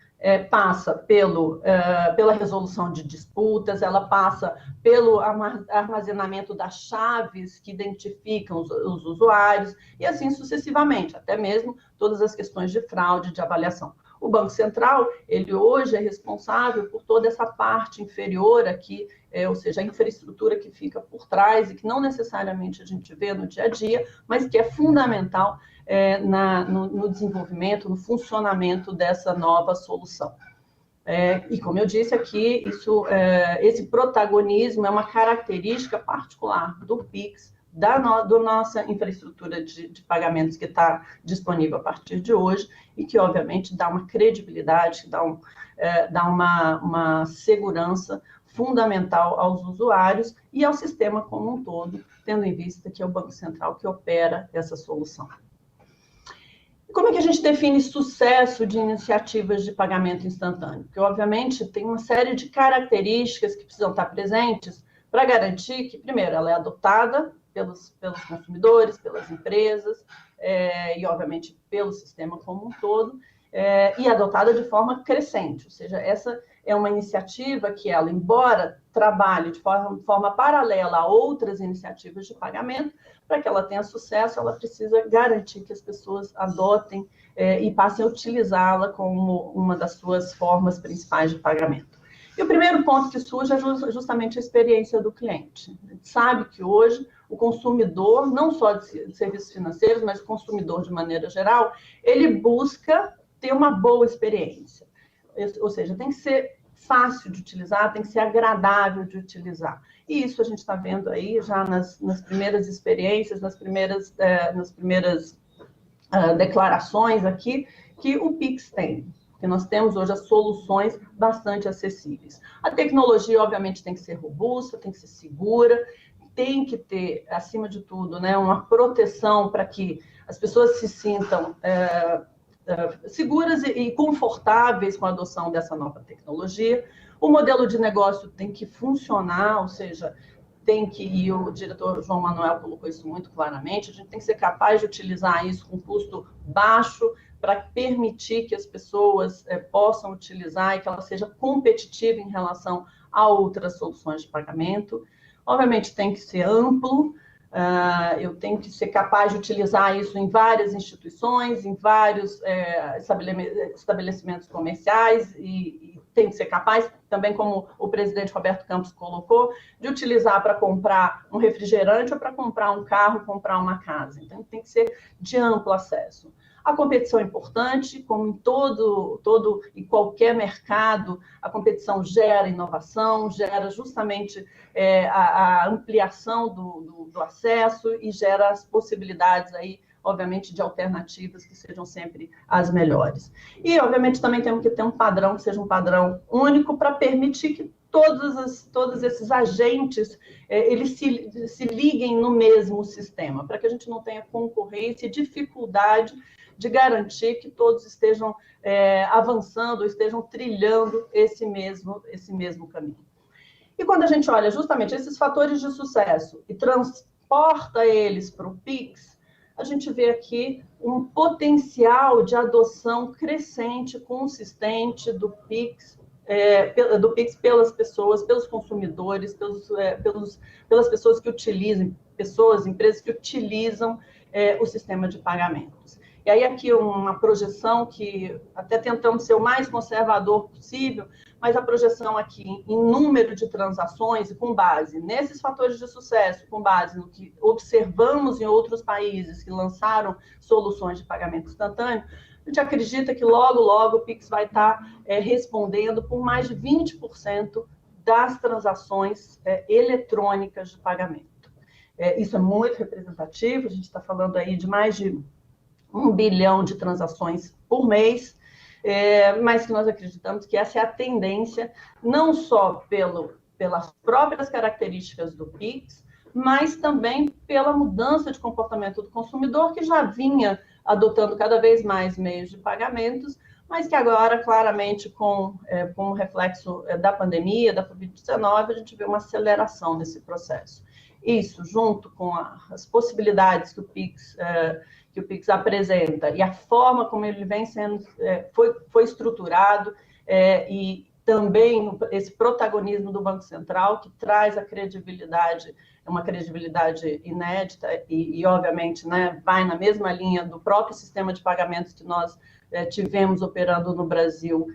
passa pela resolução de disputas, ela passa pelo armazenamento das chaves que identificam os usuários e assim sucessivamente, até mesmo todas as questões de fraude, de avaliação. O Banco Central, ele hoje é responsável por toda essa parte inferior aqui, ou seja, a infraestrutura que fica por trás e que não necessariamente a gente vê no dia a dia, mas que é fundamental no desenvolvimento, no funcionamento dessa nova solução. E como eu disse aqui, esse protagonismo é uma característica particular do PIX, da nossa infraestrutura de pagamentos que está disponível a partir de hoje e que, obviamente, dá uma credibilidade, dá uma segurança fundamental aos usuários e ao sistema como um todo, tendo em vista que é o Banco Central que opera essa solução. Como é que a gente define sucesso de iniciativas de pagamento instantâneo? Porque, obviamente, tem uma série de características que precisam estar presentes para garantir que, primeiro, ela é adotada pelos consumidores, pelas empresas e, obviamente, pelo sistema como um todo, e adotada de forma crescente. Ou seja, essa é uma iniciativa que ela, embora trabalhe de forma paralela a outras iniciativas de pagamento, para que ela tenha sucesso, ela precisa garantir que as pessoas adotem e passem a utilizá-la como uma das suas formas principais de pagamento. E o primeiro ponto que surge é justamente a experiência do cliente. A gente sabe que hoje o consumidor, não só de serviços financeiros, mas o consumidor de maneira geral, ele busca ter uma boa experiência. Ou seja, tem que ser fácil de utilizar, tem que ser agradável de utilizar. E isso a gente está vendo aí já nas primeiras experiências, nas primeiras declarações aqui, que o PIX tem. Porque nós temos hoje as soluções bastante acessíveis. A tecnologia, obviamente, tem que ser robusta, tem que ser segura, tem que ter, acima de tudo, né, uma proteção para que as pessoas se sintam seguras e confortáveis com a adoção dessa nova tecnologia. O modelo de negócio tem que funcionar, ou seja, e o diretor João Manuel colocou isso muito claramente, a gente tem que ser capaz de utilizar isso com custo baixo para permitir que as pessoas possam utilizar e que ela seja competitiva em relação a outras soluções de pagamento. Obviamente, tem que ser amplo, eu tenho que ser capaz de utilizar isso em várias instituições, em vários estabelecimentos comerciais e tem que ser capaz, também como o presidente Roberto Campos colocou, de utilizar para comprar um refrigerante ou para comprar um carro, comprar uma casa. Então, tem que ser de amplo acesso. A competição é importante, como em todo e qualquer mercado, a competição gera inovação, gera justamente a ampliação do acesso e gera as possibilidades aí, obviamente, de alternativas que sejam sempre as melhores. E, obviamente, também temos que ter um padrão que seja um padrão único para permitir que todos esses agentes eles se liguem no mesmo sistema, para que a gente não tenha concorrência e dificuldade de garantir que todos estejam avançando, estejam trilhando esse mesmo caminho. E quando a gente olha justamente esses fatores de sucesso e transporta eles para o PIX, a gente vê aqui um potencial de adoção crescente, consistente do PIX pelas pessoas, pelos consumidores, pelas pessoas que utilizam, empresas que utilizam o sistema de pagamentos. E aí aqui uma projeção que até tentamos ser o mais conservador possível, mas a projeção aqui em número de transações e com base nesses fatores de sucesso, com base no que observamos em outros países que lançaram soluções de pagamento instantâneo, a gente acredita que logo, logo o PIX vai estar respondendo por mais de 20% das transações eletrônicas de pagamento. Isso é muito representativo, a gente está falando aí de mais de 1 bilhão de transações por mês, mas que nós acreditamos que essa é a tendência, não só pelas próprias características do PIX, mas também pela mudança de comportamento do consumidor, que já vinha adotando cada vez mais meios de pagamentos, mas que agora, claramente, com o reflexo da pandemia, da Covid-19, a gente vê uma aceleração nesse processo. Isso, junto com as possibilidades que o PIX apresenta e a forma como ele vem sendo, foi estruturado, e também esse protagonismo do Banco Central, que traz a credibilidade, uma credibilidade inédita e obviamente, né, vai na mesma linha do próprio sistema de pagamentos que nós tivemos operando no Brasil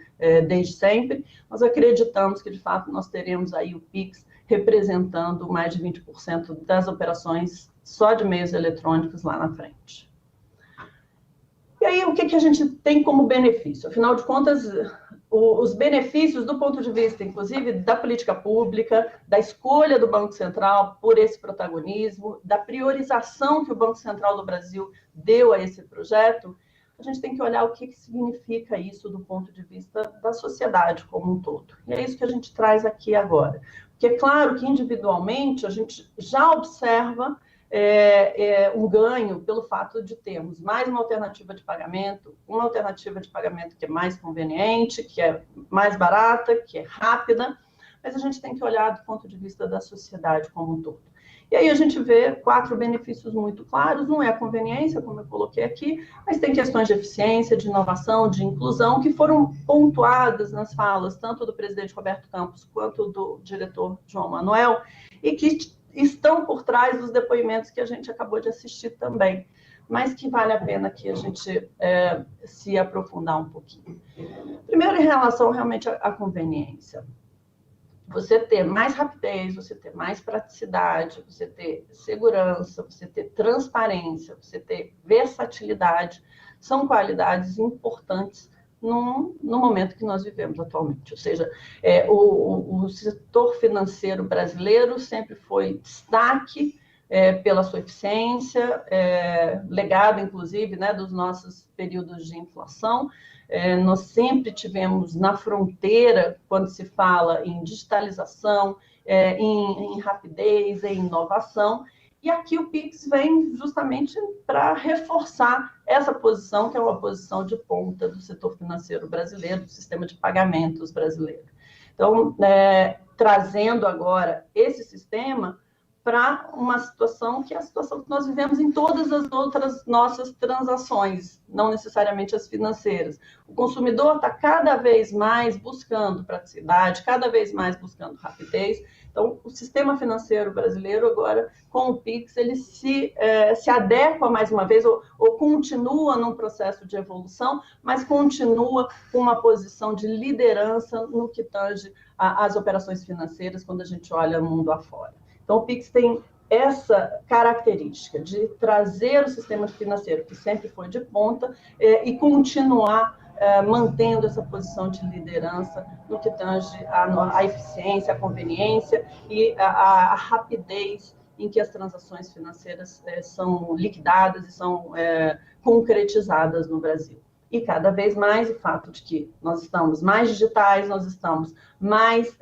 desde sempre. Nós acreditamos que, de fato, nós teremos aí o PIX representando mais de 20% das operações só de meios eletrônicos lá na frente. E aí, o que a gente tem como benefício? Afinal de contas, os benefícios do ponto de vista, inclusive, da política pública, da escolha do Banco Central por esse protagonismo, da priorização que o Banco Central do Brasil deu a esse projeto, a gente tem que olhar o que significa isso do ponto de vista da sociedade como um todo. E é isso que a gente traz aqui agora. Porque é claro que, individualmente, a gente já observa um ganho pelo fato de termos mais uma alternativa de pagamento que é mais conveniente, que é mais barata, que é rápida, mas a gente tem que olhar do ponto de vista da sociedade como um todo. E aí a gente vê 4 benefícios muito claros. Um é a conveniência, como eu coloquei aqui, mas tem questões de eficiência, de inovação, de inclusão, que foram pontuadas nas falas, tanto do presidente Roberto Campos quanto do diretor João Manuel, e que estão por trás dos depoimentos que a gente acabou de assistir também, mas que vale a pena que a gente se aprofundar um pouquinho. Primeiro, em relação realmente à conveniência. Você ter mais rapidez, você ter mais praticidade, você ter segurança, você ter transparência, você ter versatilidade, são qualidades importantes no momento que nós vivemos atualmente. Ou seja, o setor financeiro brasileiro sempre foi destaque pela sua eficiência, legado, inclusive, né, dos nossos períodos de inflação. Nós sempre tivemos na fronteira, quando se fala em digitalização, em rapidez, em inovação, e aqui o PIX vem justamente para reforçar essa posição, que é uma posição de ponta do setor financeiro brasileiro, do sistema de pagamentos brasileiro. Então, trazendo agora esse sistema para uma situação que é a situação que nós vivemos em todas as outras nossas transações, não necessariamente as financeiras. O consumidor está cada vez mais buscando praticidade, cada vez mais buscando rapidez. Então, o sistema financeiro brasileiro agora, com o PIX, ele se adequa mais uma vez, ou continua num processo de evolução, mas continua com uma posição de liderança no que tange às operações financeiras, quando a gente olha o mundo afora. Então, o PIX tem essa característica de trazer o sistema financeiro, que sempre foi de ponta, e continuar mantendo essa posição de liderança no que tange à eficiência, à conveniência e à rapidez em que as transações financeiras são liquidadas e são concretizadas no Brasil. E cada vez mais o fato de que nós estamos mais digitais, nós estamos mais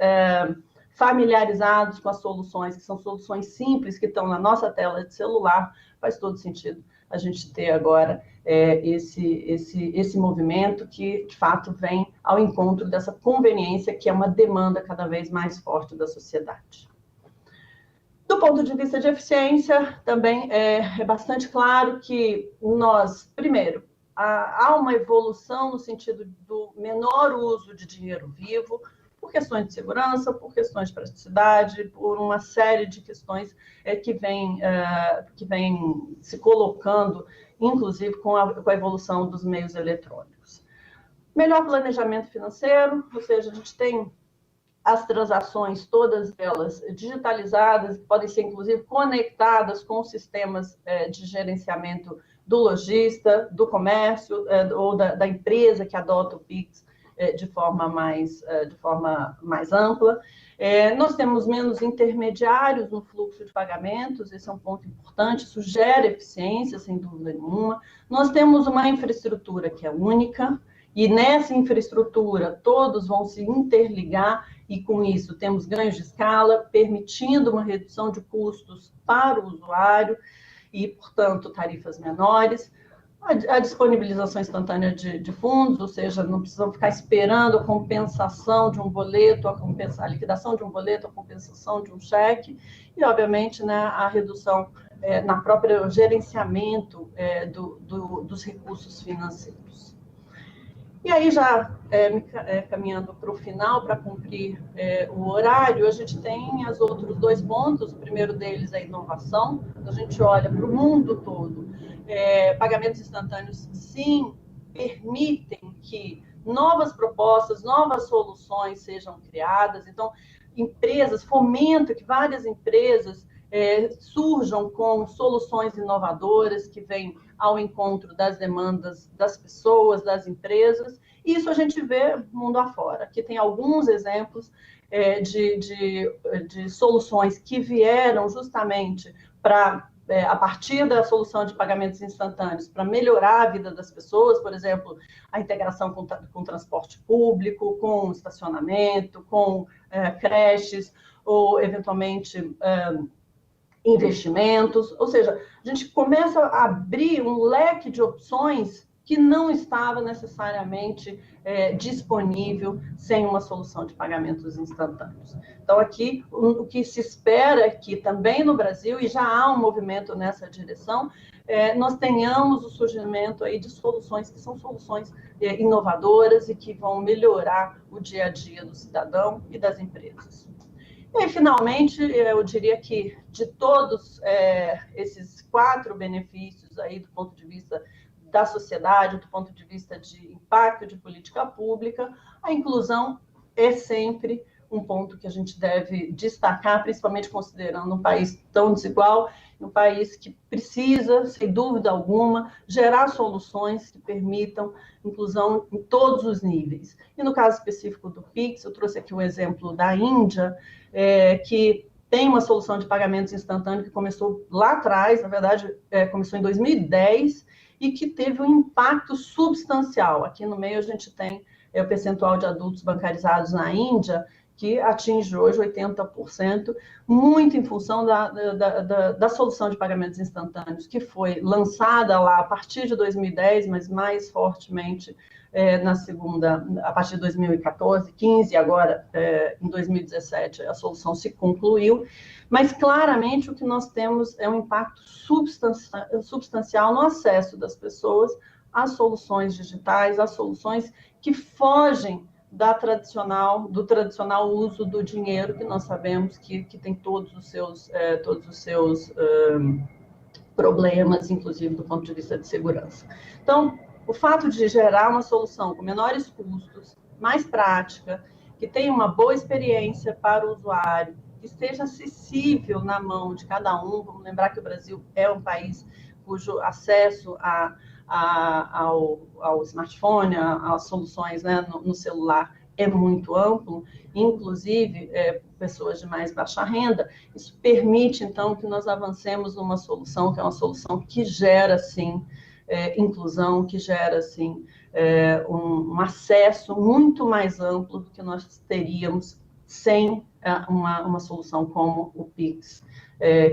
familiarizados com as soluções, que são soluções simples, que estão na nossa tela de celular, faz todo sentido a gente ter agora esse movimento que, de fato, vem ao encontro dessa conveniência, que é uma demanda cada vez mais forte da sociedade. Do ponto de vista de eficiência, também é bastante claro que nós, primeiro, há uma evolução no sentido do menor uso de dinheiro vivo, por questões de segurança, por questões de praticidade, por uma série de questões que vem se colocando, inclusive com a evolução dos meios eletrônicos. Melhor planejamento financeiro, ou seja, a gente tem as transações, todas elas digitalizadas, que podem ser, inclusive, conectadas com sistemas de gerenciamento do lojista, do comércio ou da empresa que adota o PIX de forma mais ampla. Nós temos menos intermediários no fluxo de pagamentos, esse é um ponto importante, isso gera eficiência, sem dúvida nenhuma. Nós temos uma infraestrutura que é única, e nessa infraestrutura todos vão se interligar, e com isso temos ganhos de escala, permitindo uma redução de custos para o usuário e, portanto, tarifas menores. A disponibilização instantânea de fundos, ou seja, não precisam ficar esperando a compensação de um boleto, a liquidação de um boleto, a compensação de um cheque, e, obviamente, né, a redução na própria gerenciamento dos recursos financeiros. E aí, já caminhando para o final, para cumprir o horário, a gente tem os outros dois pontos. O primeiro deles é a inovação. A gente olha para o mundo todo. Pagamentos instantâneos, sim, permitem que novas propostas, novas soluções sejam criadas. Então, fomenta que várias empresas surjam com soluções inovadoras que vêm ao encontro das demandas das pessoas, das empresas. E isso a gente vê mundo afora. Aqui tem alguns exemplos de soluções que vieram justamente a partir da solução de pagamentos instantâneos, para melhorar a vida das pessoas, por exemplo, a integração com transporte público, com estacionamento, com creches, ou, eventualmente, investimentos. Ou seja, a gente começa a abrir um leque de opções que não estava necessariamente disponível sem uma solução de pagamentos instantâneos. Então, aqui, o que se espera é que também no Brasil, e já há um movimento nessa direção, nós tenhamos o surgimento aí de soluções que são soluções inovadoras e que vão melhorar o dia a dia do cidadão e das empresas. E, finalmente, eu diria que de todos esses 4 benefícios aí do ponto de vista da sociedade, do ponto de vista de impacto de política pública, a inclusão é sempre um ponto que a gente deve destacar, principalmente considerando um país tão desigual, um país que precisa, sem dúvida alguma, gerar soluções que permitam inclusão em todos os níveis. E no caso específico do PIX, eu trouxe aqui um exemplo da Índia, que tem uma solução de pagamentos instantâneos que começou lá atrás, na verdade, começou em 2010, e que teve um impacto substancial. Aqui no meio a gente tem o percentual de adultos bancarizados na Índia, que atinge hoje 80%, muito em função da solução de pagamentos instantâneos, que foi lançada lá a partir de 2010, mas mais fortemente a partir de 2014, 15, e agora em 2017 a solução se concluiu, mas claramente o que nós temos é um impacto substancial no acesso das pessoas às soluções digitais, às soluções que fogem do tradicional uso do dinheiro, que nós sabemos que tem todos os seus problemas, inclusive do ponto de vista de segurança. Então, o fato de gerar uma solução com menores custos, mais prática, que tenha uma boa experiência para o usuário, que esteja acessível na mão de cada um. Vamos lembrar que o Brasil é um país cujo acesso ao smartphone, às soluções, né, no celular é muito amplo, inclusive pessoas de mais baixa renda. Isso permite, então, que nós avancemos numa solução que é uma solução que gera, sim, inclusão, que gera, sim, um acesso muito mais amplo do que nós teríamos sem uma solução como o Pix,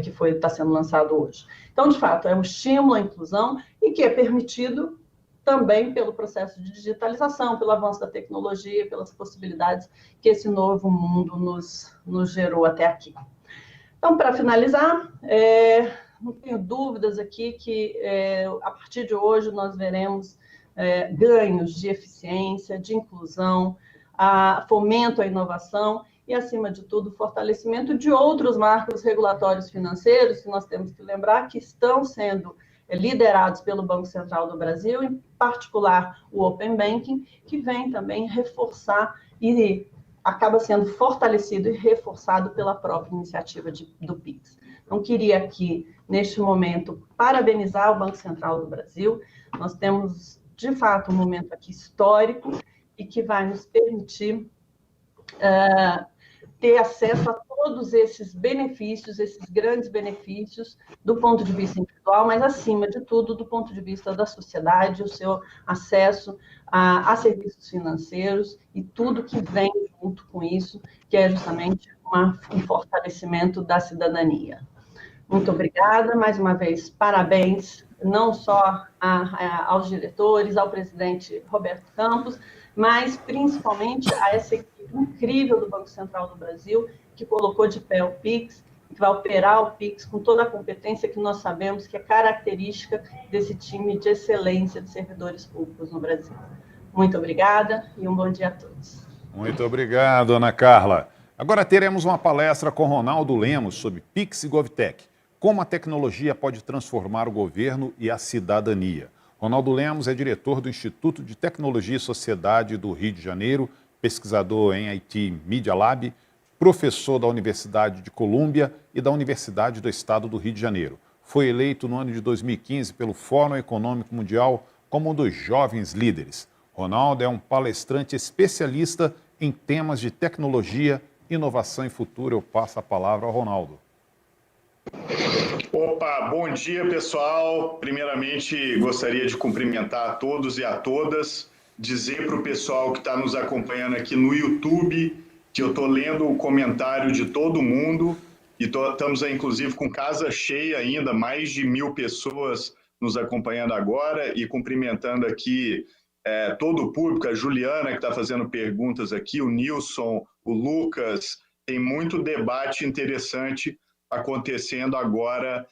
que está sendo lançado hoje. Então, de fato, é um estímulo à inclusão e que é permitido também pelo processo de digitalização, pelo avanço da tecnologia, pelas possibilidades que esse novo mundo nos gerou até aqui. Então, para finalizar, não tenho dúvidas aqui que a partir de hoje nós veremos ganhos de eficiência, de inclusão, fomento à inovação e, acima de tudo, fortalecimento de outros marcos regulatórios financeiros, que nós temos que lembrar que estão sendo liderados pelo Banco Central do Brasil, em particular o Open Banking, que vem também reforçar e acaba sendo fortalecido e reforçado pela própria iniciativa do PIX. Então, queria aqui, neste momento, parabenizar o Banco Central do Brasil. Nós temos, de fato, um momento aqui histórico e que vai nos permitir ter acesso a todos esses benefícios, esses grandes benefícios, do ponto de vista individual, mas, acima de tudo, do ponto de vista da sociedade, o seu acesso a serviços financeiros e tudo que vem junto com isso, que é justamente um fortalecimento da cidadania. Muito obrigada, mais uma vez, parabéns, não só aos diretores, ao presidente Roberto Campos, mas principalmente a essa equipe incrível do Banco Central do Brasil, que colocou de pé o PIX, que vai operar o PIX com toda a competência que nós sabemos que é característica desse time de excelência de servidores públicos no Brasil. Muito obrigada e um bom dia a todos. Muito obrigado, Ana Carla. Agora teremos uma palestra com Ronaldo Lemos sobre PIX e GovTech, como a tecnologia pode transformar o governo e a cidadania. Ronaldo Lemos é diretor do Instituto de Tecnologia e Sociedade do Rio de Janeiro, pesquisador em IT Media Lab, professor da Universidade de Colômbia e da Universidade do Estado do Rio de Janeiro. Foi eleito no ano de 2015 pelo Fórum Econômico Mundial como um dos jovens líderes. Ronaldo é um palestrante especialista em temas de tecnologia, inovação e futuro. Eu passo a palavra ao Ronaldo. Opa, bom dia, pessoal. Primeiramente, gostaria de cumprimentar a todos e a todas, dizer para o pessoal que está nos acompanhando aqui no YouTube que eu estou lendo o comentário de todo mundo e estamos, inclusive, com casa cheia ainda, mais de 1000 pessoas nos acompanhando agora e cumprimentando aqui todo o público, a Juliana, que está fazendo perguntas aqui, o Nilson, o Lucas, tem muito debate interessante acontecendo agora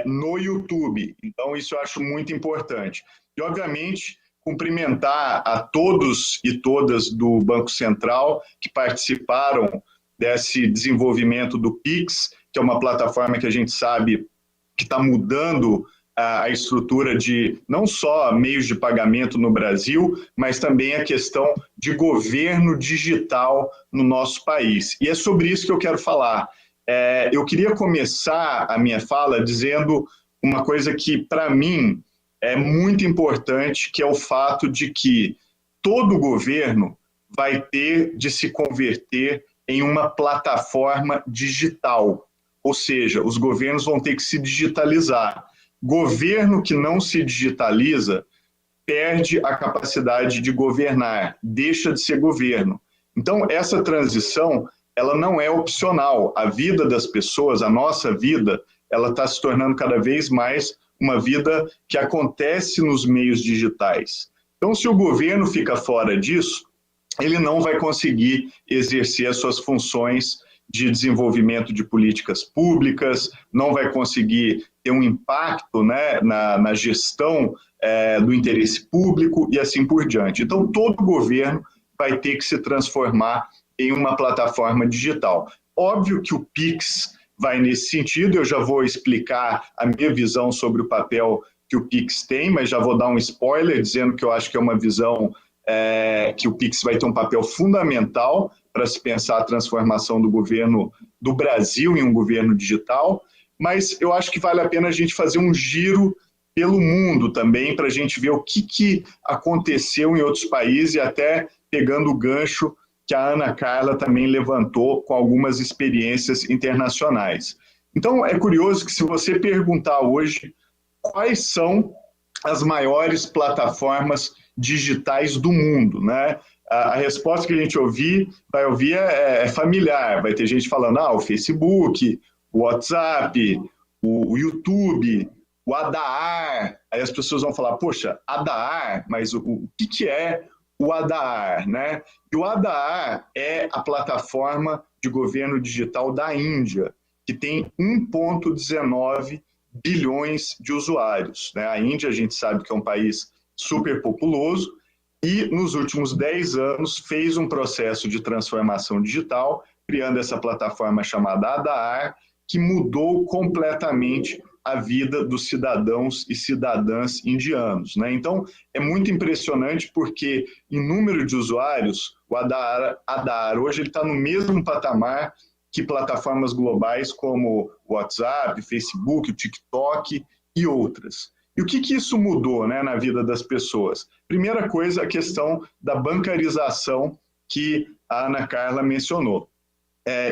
no YouTube. Então, isso eu acho muito importante. E, obviamente, cumprimentar a todos e todas do Banco Central que participaram desse desenvolvimento do PIX, que é uma plataforma que a gente sabe que está mudando a estrutura de não só meios de pagamento no Brasil, mas também a questão de governo digital no nosso país. E é sobre isso que eu quero falar. Eu queria começar a minha fala dizendo uma coisa que, para mim, é muito importante, que é o fato de que todo governo vai ter de se converter em uma plataforma digital. Ou seja, os governos vão ter que se digitalizar. Governo que não se digitaliza perde a capacidade de governar, deixa de ser governo. Então, essa transição, ela não é opcional. A vida das pessoas, a nossa vida, ela está se tornando cada vez mais uma vida que acontece nos meios digitais. Então, se o governo fica fora disso, ele não vai conseguir exercer as suas funções de desenvolvimento de políticas públicas, não vai conseguir ter um impacto, né, na gestão do interesse público e assim por diante. Então, todo governo vai ter que se transformar em uma plataforma digital. Óbvio que o PIX vai nesse sentido, eu já vou explicar a minha visão sobre o papel que o PIX tem, mas já vou dar um spoiler, dizendo que eu acho que é uma visão que o PIX vai ter um papel fundamental para se pensar a transformação do governo do Brasil em um governo digital, mas eu acho que vale a pena a gente fazer um giro pelo mundo também, para a gente ver o que aconteceu em outros países e até pegando o gancho que a Ana Carla também levantou com algumas experiências internacionais. Então, é curioso que se você perguntar hoje quais são as maiores plataformas digitais do mundo, né? A resposta que a gente vai ouvir é familiar, vai ter gente falando, o Facebook, o WhatsApp, o YouTube, o Adaar, aí as pessoas vão falar, poxa, Adaar, mas o que é o Adaar, né? E o Adaar é a plataforma de governo digital da Índia, que tem 1,19 bilhões de usuários, né? A Índia, a gente sabe que é um país super populoso e, nos últimos 10 anos, fez um processo de transformação digital, criando essa plataforma chamada Adaar, que mudou completamente a vida dos cidadãos e cidadãs indianos, né? Então, é muito impressionante porque, em número de usuários, o Adaar hoje está no mesmo patamar que plataformas globais como o WhatsApp, Facebook, o TikTok e outras. E o que isso mudou, né, na vida das pessoas? Primeira coisa, a questão da bancarização que a Ana Carla mencionou.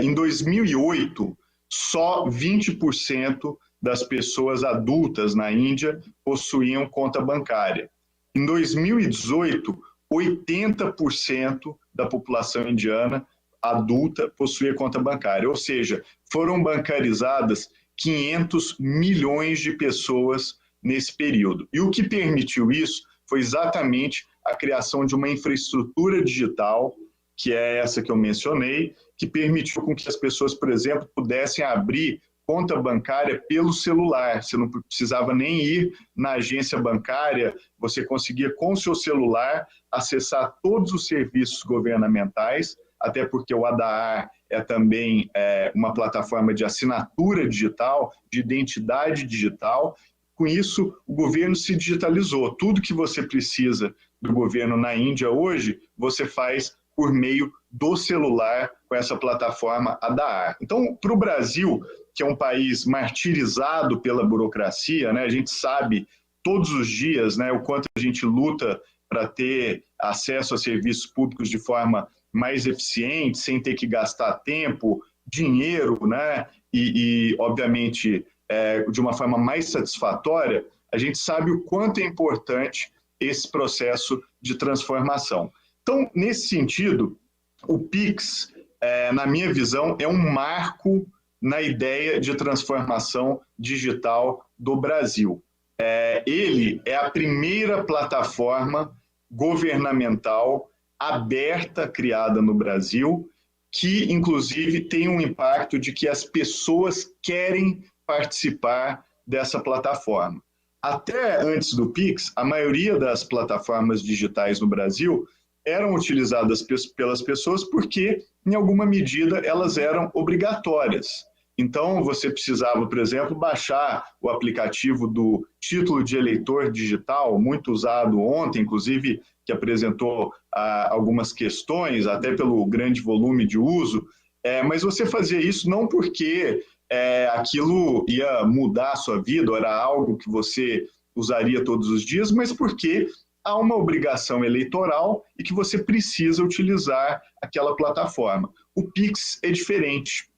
Em 2008, só 20% das pessoas adultas na Índia possuíam conta bancária. Em 2018, 80% da população indiana adulta possuía conta bancária, ou seja, foram bancarizadas 500 milhões de pessoas nesse período. E o que permitiu isso foi exatamente a criação de uma infraestrutura digital, que é essa que eu mencionei, que permitiu com que as pessoas, por exemplo, pudessem abrir conta bancária pelo celular. Você não precisava nem ir na agência bancária, você conseguia, com o seu celular, acessar todos os serviços governamentais, até porque o Adaar é também uma plataforma de assinatura digital, de identidade digital. Com isso, o governo se digitalizou. Tudo que você precisa do governo na Índia hoje, você faz por meio do celular com essa plataforma Adaar. Então, para o Brasil, que é um país martirizado pela burocracia, né, a gente sabe todos os dias, né, o quanto a gente luta para ter acesso a serviços públicos de forma mais eficiente, sem ter que gastar tempo, dinheiro, né, e obviamente, de uma forma mais satisfatória, a gente sabe o quanto é importante esse processo de transformação. Então, nesse sentido, o Pix, na minha visão, é um marco na ideia de transformação digital do Brasil. Ele é a primeira plataforma governamental aberta criada no Brasil, que, inclusive, tem um impacto de que as pessoas querem participar dessa plataforma. Até antes do Pix, a maioria das plataformas digitais no Brasil eram utilizadas pelas pessoas porque, em alguma medida, elas eram obrigatórias. Então, você precisava, por exemplo, baixar o aplicativo do título de eleitor digital, muito usado ontem, inclusive, que apresentou algumas questões, até pelo grande volume de uso, mas você fazia isso não porque aquilo ia mudar a sua vida, ou era algo que você usaria todos os dias, mas porque há uma obrigação eleitoral e que você precisa utilizar aquela plataforma. O Pix é diferente.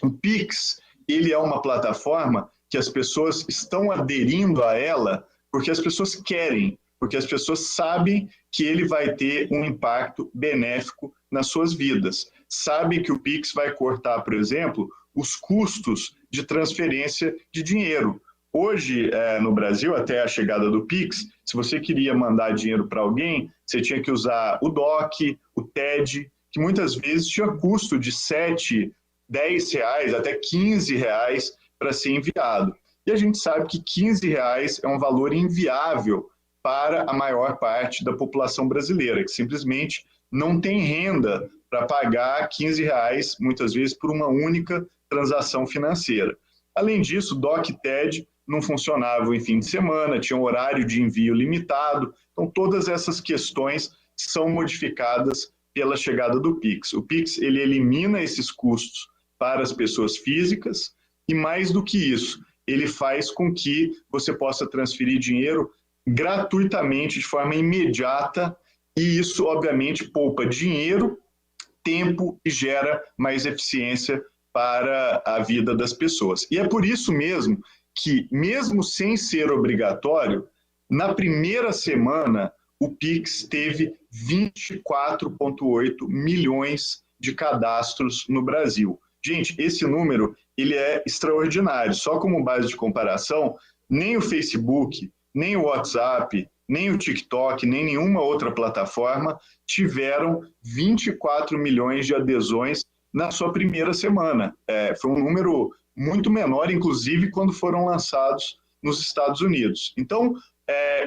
O Pix, ele é uma plataforma que as pessoas estão aderindo a ela porque as pessoas querem, porque as pessoas sabem que ele vai ter um impacto benéfico nas suas vidas. Sabem que o Pix vai cortar, por exemplo, os custos de transferência de dinheiro. Hoje, no Brasil, até a chegada do Pix, se você queria mandar dinheiro para alguém, você tinha que usar o DOC, o TED, que muitas vezes tinha custo de R$7, R$10, até R$15 para ser enviado. E a gente sabe que R$15 é um valor inviável para a maior parte da população brasileira, que simplesmente não tem renda para pagar R$15, muitas vezes, por uma única transação financeira. Além disso, DOC e TED não funcionavam em fim de semana, tinha um horário de envio limitado. Então, todas essas questões são modificadas pela chegada do Pix. O Pix, ele elimina esses custos para as pessoas físicas e, mais do que isso, ele faz com que você possa transferir dinheiro gratuitamente, de forma imediata, e isso, obviamente, poupa dinheiro, tempo e gera mais eficiência para a vida das pessoas. E é por isso mesmo que, mesmo sem ser obrigatório, na primeira semana, o Pix teve 24,8 milhões de cadastros no Brasil. Gente, esse número ele é extraordinário. Só como base de comparação, nem o Facebook, nem o WhatsApp, nem o TikTok, nem nenhuma outra plataforma tiveram 24 milhões de adesões na sua primeira semana. Foi um número muito menor, inclusive, quando foram lançados nos Estados Unidos. Então,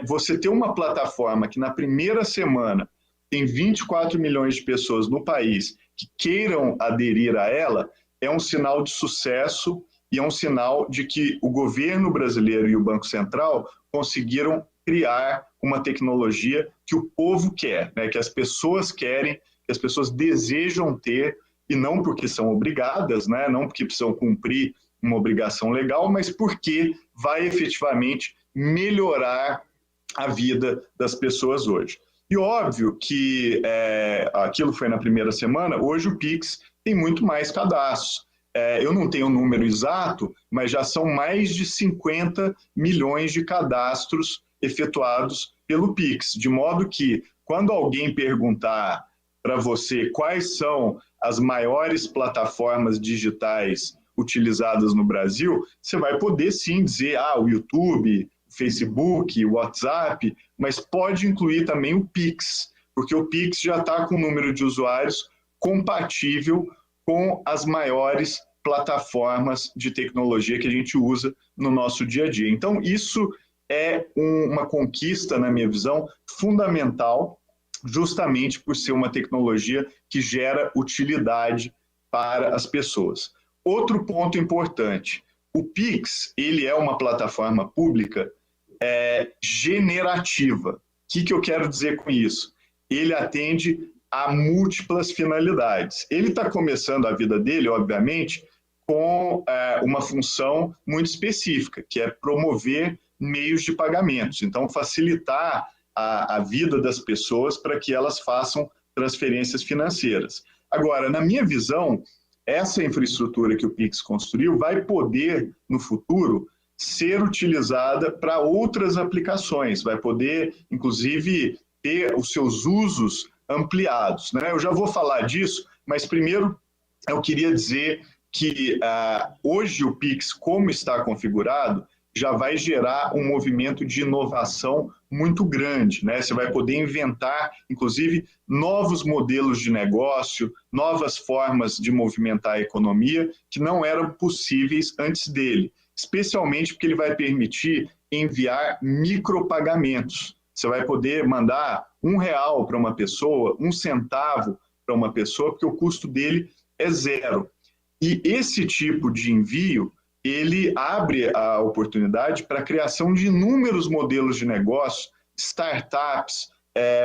você ter uma plataforma que na primeira semana tem 24 milhões de pessoas no país que queiram aderir a ela, é um sinal de sucesso e é um sinal de que o governo brasileiro e o Banco Central conseguiram criar uma tecnologia que o povo quer, né? Que as pessoas querem, que as pessoas desejam ter, e não porque são obrigadas, né? Não porque precisam cumprir uma obrigação legal, mas porque vai efetivamente melhorar a vida das pessoas hoje. E óbvio que aquilo foi na primeira semana, hoje o Pix tem muito mais cadastros. Eu não tenho o número exato, mas já são mais de 50 milhões de cadastros efetuados pelo Pix, de modo que quando alguém perguntar para você quais são as maiores plataformas digitais utilizadas no Brasil, você vai poder sim dizer o YouTube, o Facebook, o WhatsApp, mas pode incluir também o Pix, porque o Pix já está com um número de usuários compatível com as maiores plataformas de tecnologia que a gente usa no nosso dia a dia. Então, isso é uma conquista, na minha visão, fundamental, justamente por ser uma tecnologia que gera utilidade para as pessoas. Outro ponto importante, o Pix, ele é uma plataforma pública generativa. O que eu quero dizer com isso? Ele atende a múltiplas finalidades. Ele está começando a vida dele, obviamente, com uma função muito específica, que é promover meios de pagamentos. Então, facilitar a vida das pessoas para que elas façam transferências financeiras. Agora, na minha visão, essa infraestrutura que o Pix construiu vai poder, no futuro, ser utilizada para outras aplicações, vai poder, inclusive, ter os seus usos ampliados, né? Eu já vou falar disso, mas primeiro eu queria dizer que hoje o Pix, como está configurado, já vai gerar um movimento de inovação muito grande, né? Você vai poder inventar, inclusive, novos modelos de negócio, novas formas de movimentar a economia que não eram possíveis antes dele, especialmente porque ele vai permitir enviar micropagamentos. Você vai poder mandar R$1 para uma pessoa, 1 centavo para uma pessoa, porque o custo dele é zero. E esse tipo de envio, ele abre a oportunidade para a criação de inúmeros modelos de negócio, startups,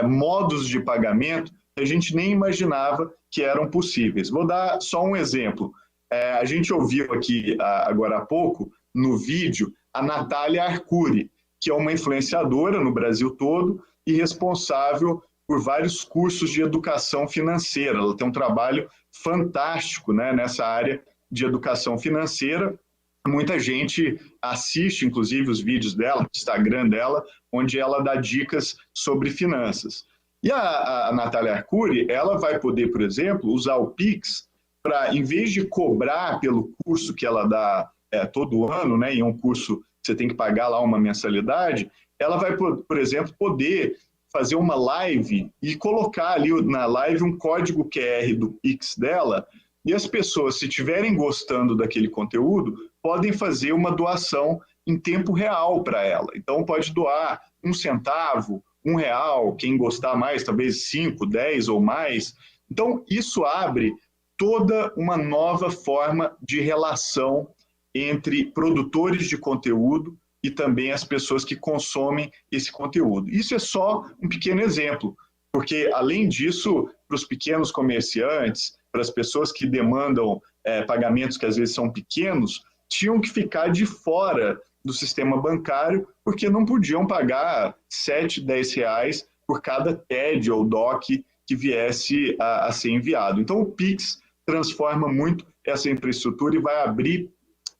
modos de pagamento que a gente nem imaginava que eram possíveis. Vou dar só um exemplo. A gente ouviu aqui agora há pouco, no vídeo, a Natália Arcuri, que é uma influenciadora no Brasil todo e responsável por vários cursos de educação financeira. Ela tem um trabalho fantástico, né, nessa área de educação financeira. Muita gente assiste, inclusive, os vídeos dela, no Instagram dela, onde ela dá dicas sobre finanças. E a Natália Arcuri, ela vai poder, por exemplo, usar o Pix para, em vez de cobrar pelo curso que ela dá todo ano, né, em um curso você tem que pagar lá uma mensalidade, ela vai, por exemplo, poder fazer uma live e colocar ali na live um código QR do Pix dela, e as pessoas, se estiverem gostando daquele conteúdo, podem fazer uma doação em tempo real para ela. Então, pode doar 1 centavo, R$1, quem gostar mais, talvez 5, 10 ou mais. Então, isso abre toda uma nova forma de relação entre produtores de conteúdo e também as pessoas que consomem esse conteúdo. Isso é só um pequeno exemplo, porque, além disso, para os pequenos comerciantes, para as pessoas que demandam pagamentos que às vezes são pequenos, tinham que ficar de fora do sistema bancário, porque não podiam pagar R$7, R$10 por cada TED ou DOC que viesse a ser enviado. Então, o Pix transforma muito essa infraestrutura e vai abrir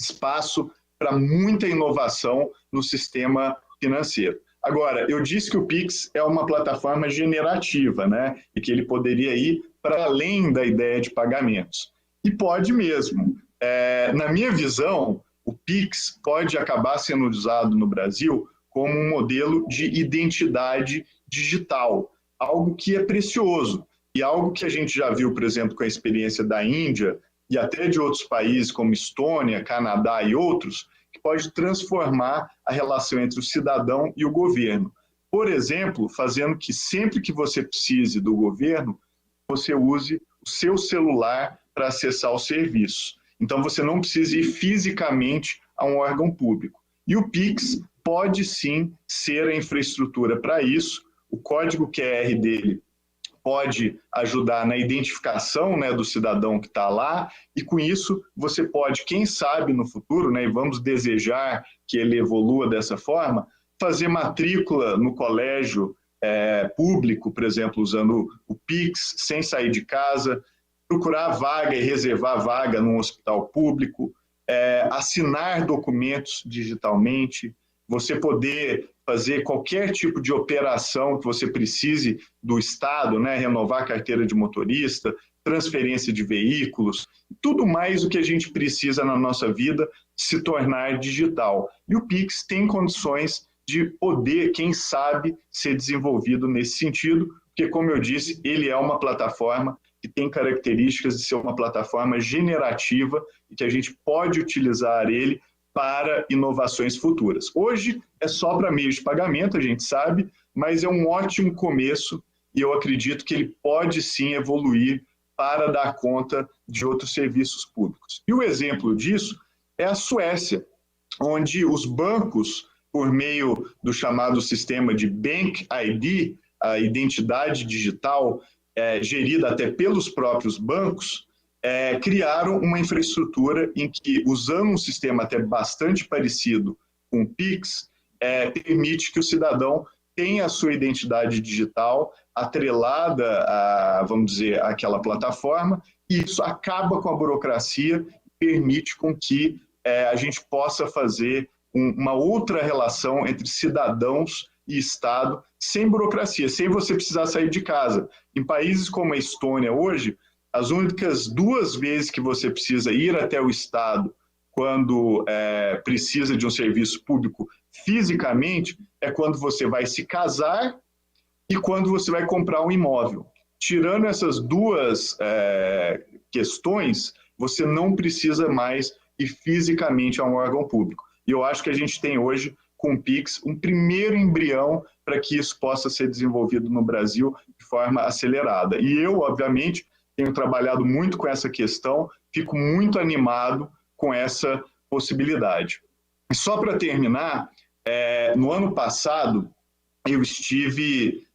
espaço para muita inovação no sistema financeiro. Agora, eu disse que o Pix é uma plataforma generativa, né? E que ele poderia ir para além da ideia de pagamentos. E pode mesmo. Na minha visão, o Pix pode acabar sendo usado no Brasil como um modelo de identidade digital, algo que é precioso e algo que a gente já viu, por exemplo, com a experiência da Índia e até de outros países como Estônia, Canadá e outros, que pode transformar a relação entre o cidadão e o governo. Por exemplo, fazendo que sempre que você precise do governo, você use o seu celular para acessar o serviço. Então, você não precisa ir fisicamente a um órgão público. E o Pix pode sim ser a infraestrutura para isso. O código QR dele pode ajudar na identificação, né, do cidadão que está lá, e com isso você pode, quem sabe no futuro, né, e vamos desejar que ele evolua dessa forma, fazer matrícula no colégio público, por exemplo, usando o Pix, sem sair de casa, procurar vaga e reservar vaga num hospital público, assinar documentos digitalmente, você poder fazer qualquer tipo de operação que você precise do Estado, né? Renovar a carteira de motorista, transferência de veículos, tudo mais o que a gente precisa na nossa vida se tornar digital. E o Pix tem condições de poder, quem sabe, ser desenvolvido nesse sentido, porque, como eu disse, ele é uma plataforma que tem características de ser uma plataforma generativa e que a gente pode utilizar ele para inovações futuras. Hoje é só para meios de pagamento, a gente sabe, mas é um ótimo começo e eu acredito que ele pode sim evoluir para dar conta de outros serviços públicos. E o exemplo disso é a Suécia, onde os bancos, por meio do chamado sistema de Bank ID, a identidade digital, gerida até pelos próprios bancos, criaram uma infraestrutura em que, usando um sistema até bastante parecido com o Pix, permite que o cidadão tenha a sua identidade digital atrelada a, vamos dizer, àquela plataforma, e isso acaba com a burocracia e permite com que a gente possa fazer uma outra relação entre cidadãos e Estado sem burocracia, sem você precisar sair de casa. Em países como a Estônia hoje, as únicas 2 vezes que você precisa ir até o Estado quando precisa de um serviço público fisicamente é quando você vai se casar e quando você vai comprar um imóvel. Tirando essas 2 questões, você não precisa mais ir fisicamente a um órgão público. E eu acho que a gente tem hoje, com o Pix, um primeiro embrião para que isso possa ser desenvolvido no Brasil de forma acelerada. E eu, obviamente, tenho trabalhado muito com essa questão, fico muito animado com essa possibilidade. E só para terminar, no ano passado, eu estive,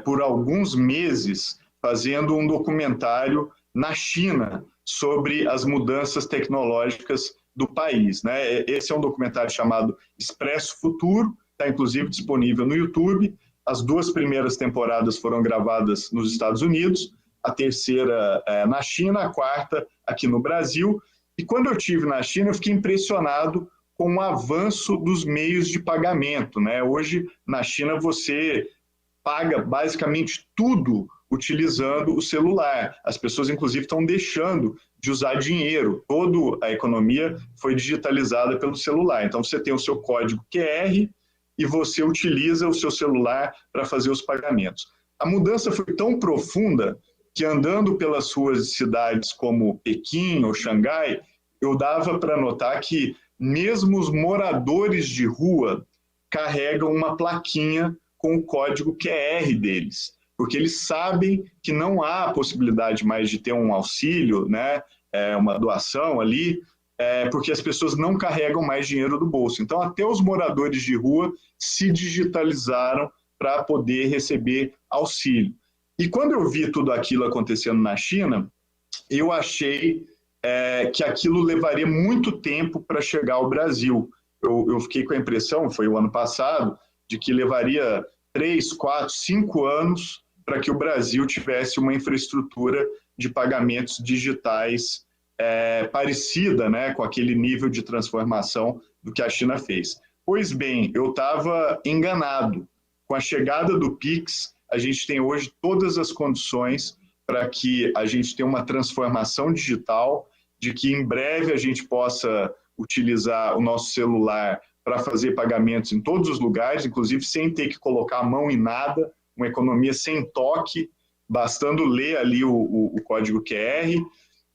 por alguns meses, fazendo um documentário na China sobre as mudanças tecnológicas do país, né? Esse é um documentário chamado Expresso Futuro, está inclusive disponível no YouTube. As 2 primeiras temporadas foram gravadas nos Estados Unidos, a terceira na China, a 4ª aqui no Brasil. E quando eu estive na China, eu fiquei impressionado com o avanço dos meios de pagamento, né? Hoje, na China, você paga basicamente tudo utilizando o celular. As pessoas, inclusive, estão deixando de usar dinheiro. Toda a economia foi digitalizada pelo celular. Então, você tem o seu código QR e você utiliza o seu celular para fazer os pagamentos. A mudança foi tão profunda que, andando pelas ruas de cidades como Pequim ou Xangai, eu dava para notar que mesmo os moradores de rua carregam uma plaquinha com o código QR deles, porque eles sabem que não há possibilidade mais de ter um auxílio, né, uma doação ali, porque as pessoas não carregam mais dinheiro do bolso. Então, até os moradores de rua se digitalizaram para poder receber auxílio. E quando eu vi tudo aquilo acontecendo na China, eu achei que aquilo levaria muito tempo para chegar ao Brasil. Eu fiquei com a impressão, foi o ano passado, de que levaria 3, 4, 5 anos para que o Brasil tivesse uma infraestrutura de pagamentos digitais parecida, né, com aquele nível de transformação do que a China fez. Pois bem, eu estava enganado. Com a chegada do Pix, a gente tem hoje todas as condições para que a gente tenha uma transformação digital, de que em breve a gente possa utilizar o nosso celular para fazer pagamentos em todos os lugares, inclusive sem ter que colocar a mão em nada, uma economia sem toque, bastando ler ali o código QR.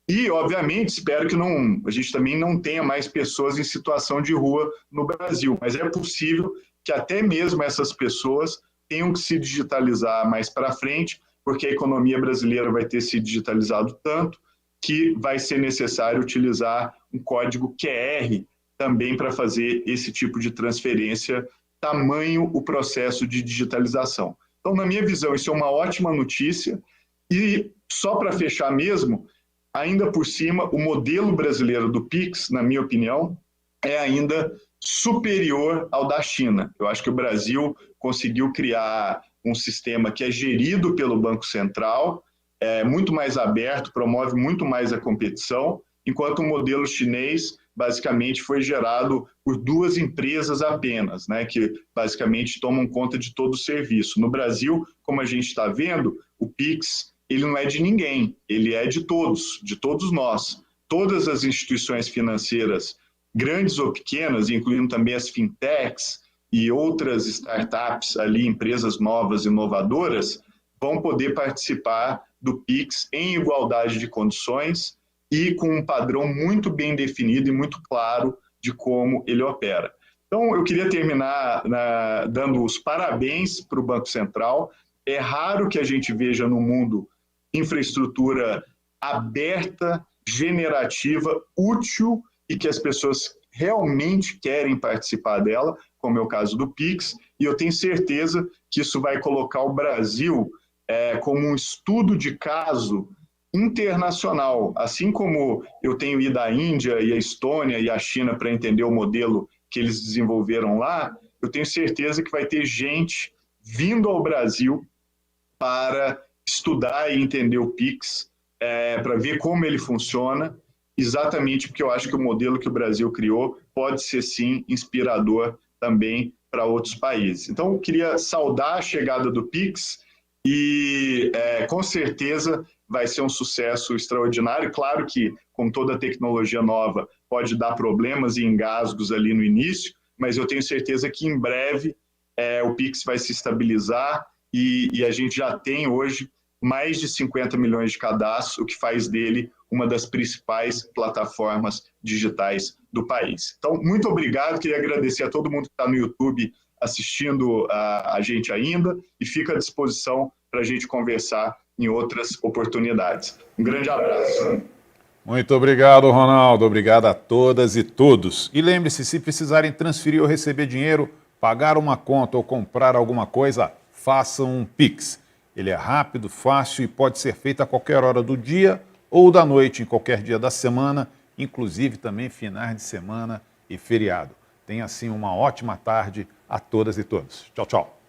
E, obviamente, espero que a gente também não tenha mais pessoas em situação de rua no Brasil, mas é possível que até mesmo essas pessoas tenham que se digitalizar mais para frente, porque a economia brasileira vai ter se digitalizado tanto que vai ser necessário utilizar um código QR também para fazer esse tipo de transferência, tamanho o processo de digitalização. Então, na minha visão, isso é uma ótima notícia. E só para fechar mesmo, ainda por cima, o modelo brasileiro do Pix, na minha opinião, é ainda superior ao da China. Eu acho que o Brasil conseguiu criar um sistema que é gerido pelo Banco Central, é muito mais aberto, promove muito mais a competição, enquanto o modelo chinês basicamente foi gerado por 2 empresas apenas, né, que basicamente tomam conta de todo o serviço. No Brasil, como a gente está vendo, o Pix ele não é de ninguém, ele é de todos nós. Todas as instituições financeiras, grandes ou pequenas, incluindo também as fintechs e outras startups ali, empresas novas, inovadoras, vão poder participar do Pix em igualdade de condições e com um padrão muito bem definido e muito claro de como ele opera. Então, eu queria terminar dando os parabéns para o Banco Central. É raro que a gente veja no mundo infraestrutura aberta, generativa, útil e que as pessoas realmente querem participar dela, como é o caso do Pix, e eu tenho certeza que isso vai colocar o Brasil como um estudo de caso internacional, assim como eu tenho ido à Índia e à Estônia e à China para entender o modelo que eles desenvolveram lá, eu tenho certeza que vai ter gente vindo ao Brasil para estudar e entender o Pix, para ver como ele funciona, exatamente porque eu acho que o modelo que o Brasil criou pode ser, sim, inspirador também para outros países. Então, eu queria saudar a chegada do Pix e, com certeza, vai ser um sucesso extraordinário. Claro que, com toda a tecnologia nova, pode dar problemas e engasgos ali no início, mas eu tenho certeza que, em breve, o Pix vai se estabilizar e a gente já tem hoje mais de 50 milhões de cadastros, o que faz dele uma das principais plataformas digitais do país. Então, muito obrigado, queria agradecer a todo mundo que está no YouTube assistindo a gente ainda e fica à disposição para a gente conversar em outras oportunidades. Um grande abraço. Muito obrigado, Ronaldo. Obrigado a todas e todos. E lembre-se, se precisarem transferir ou receber dinheiro, pagar uma conta ou comprar alguma coisa, façam um Pix. Ele é rápido, fácil e pode ser feito a qualquer hora do dia ou da noite, em qualquer dia da semana, inclusive também finais de semana e feriado. Tenha assim uma ótima tarde a todas e todos. Tchau, tchau.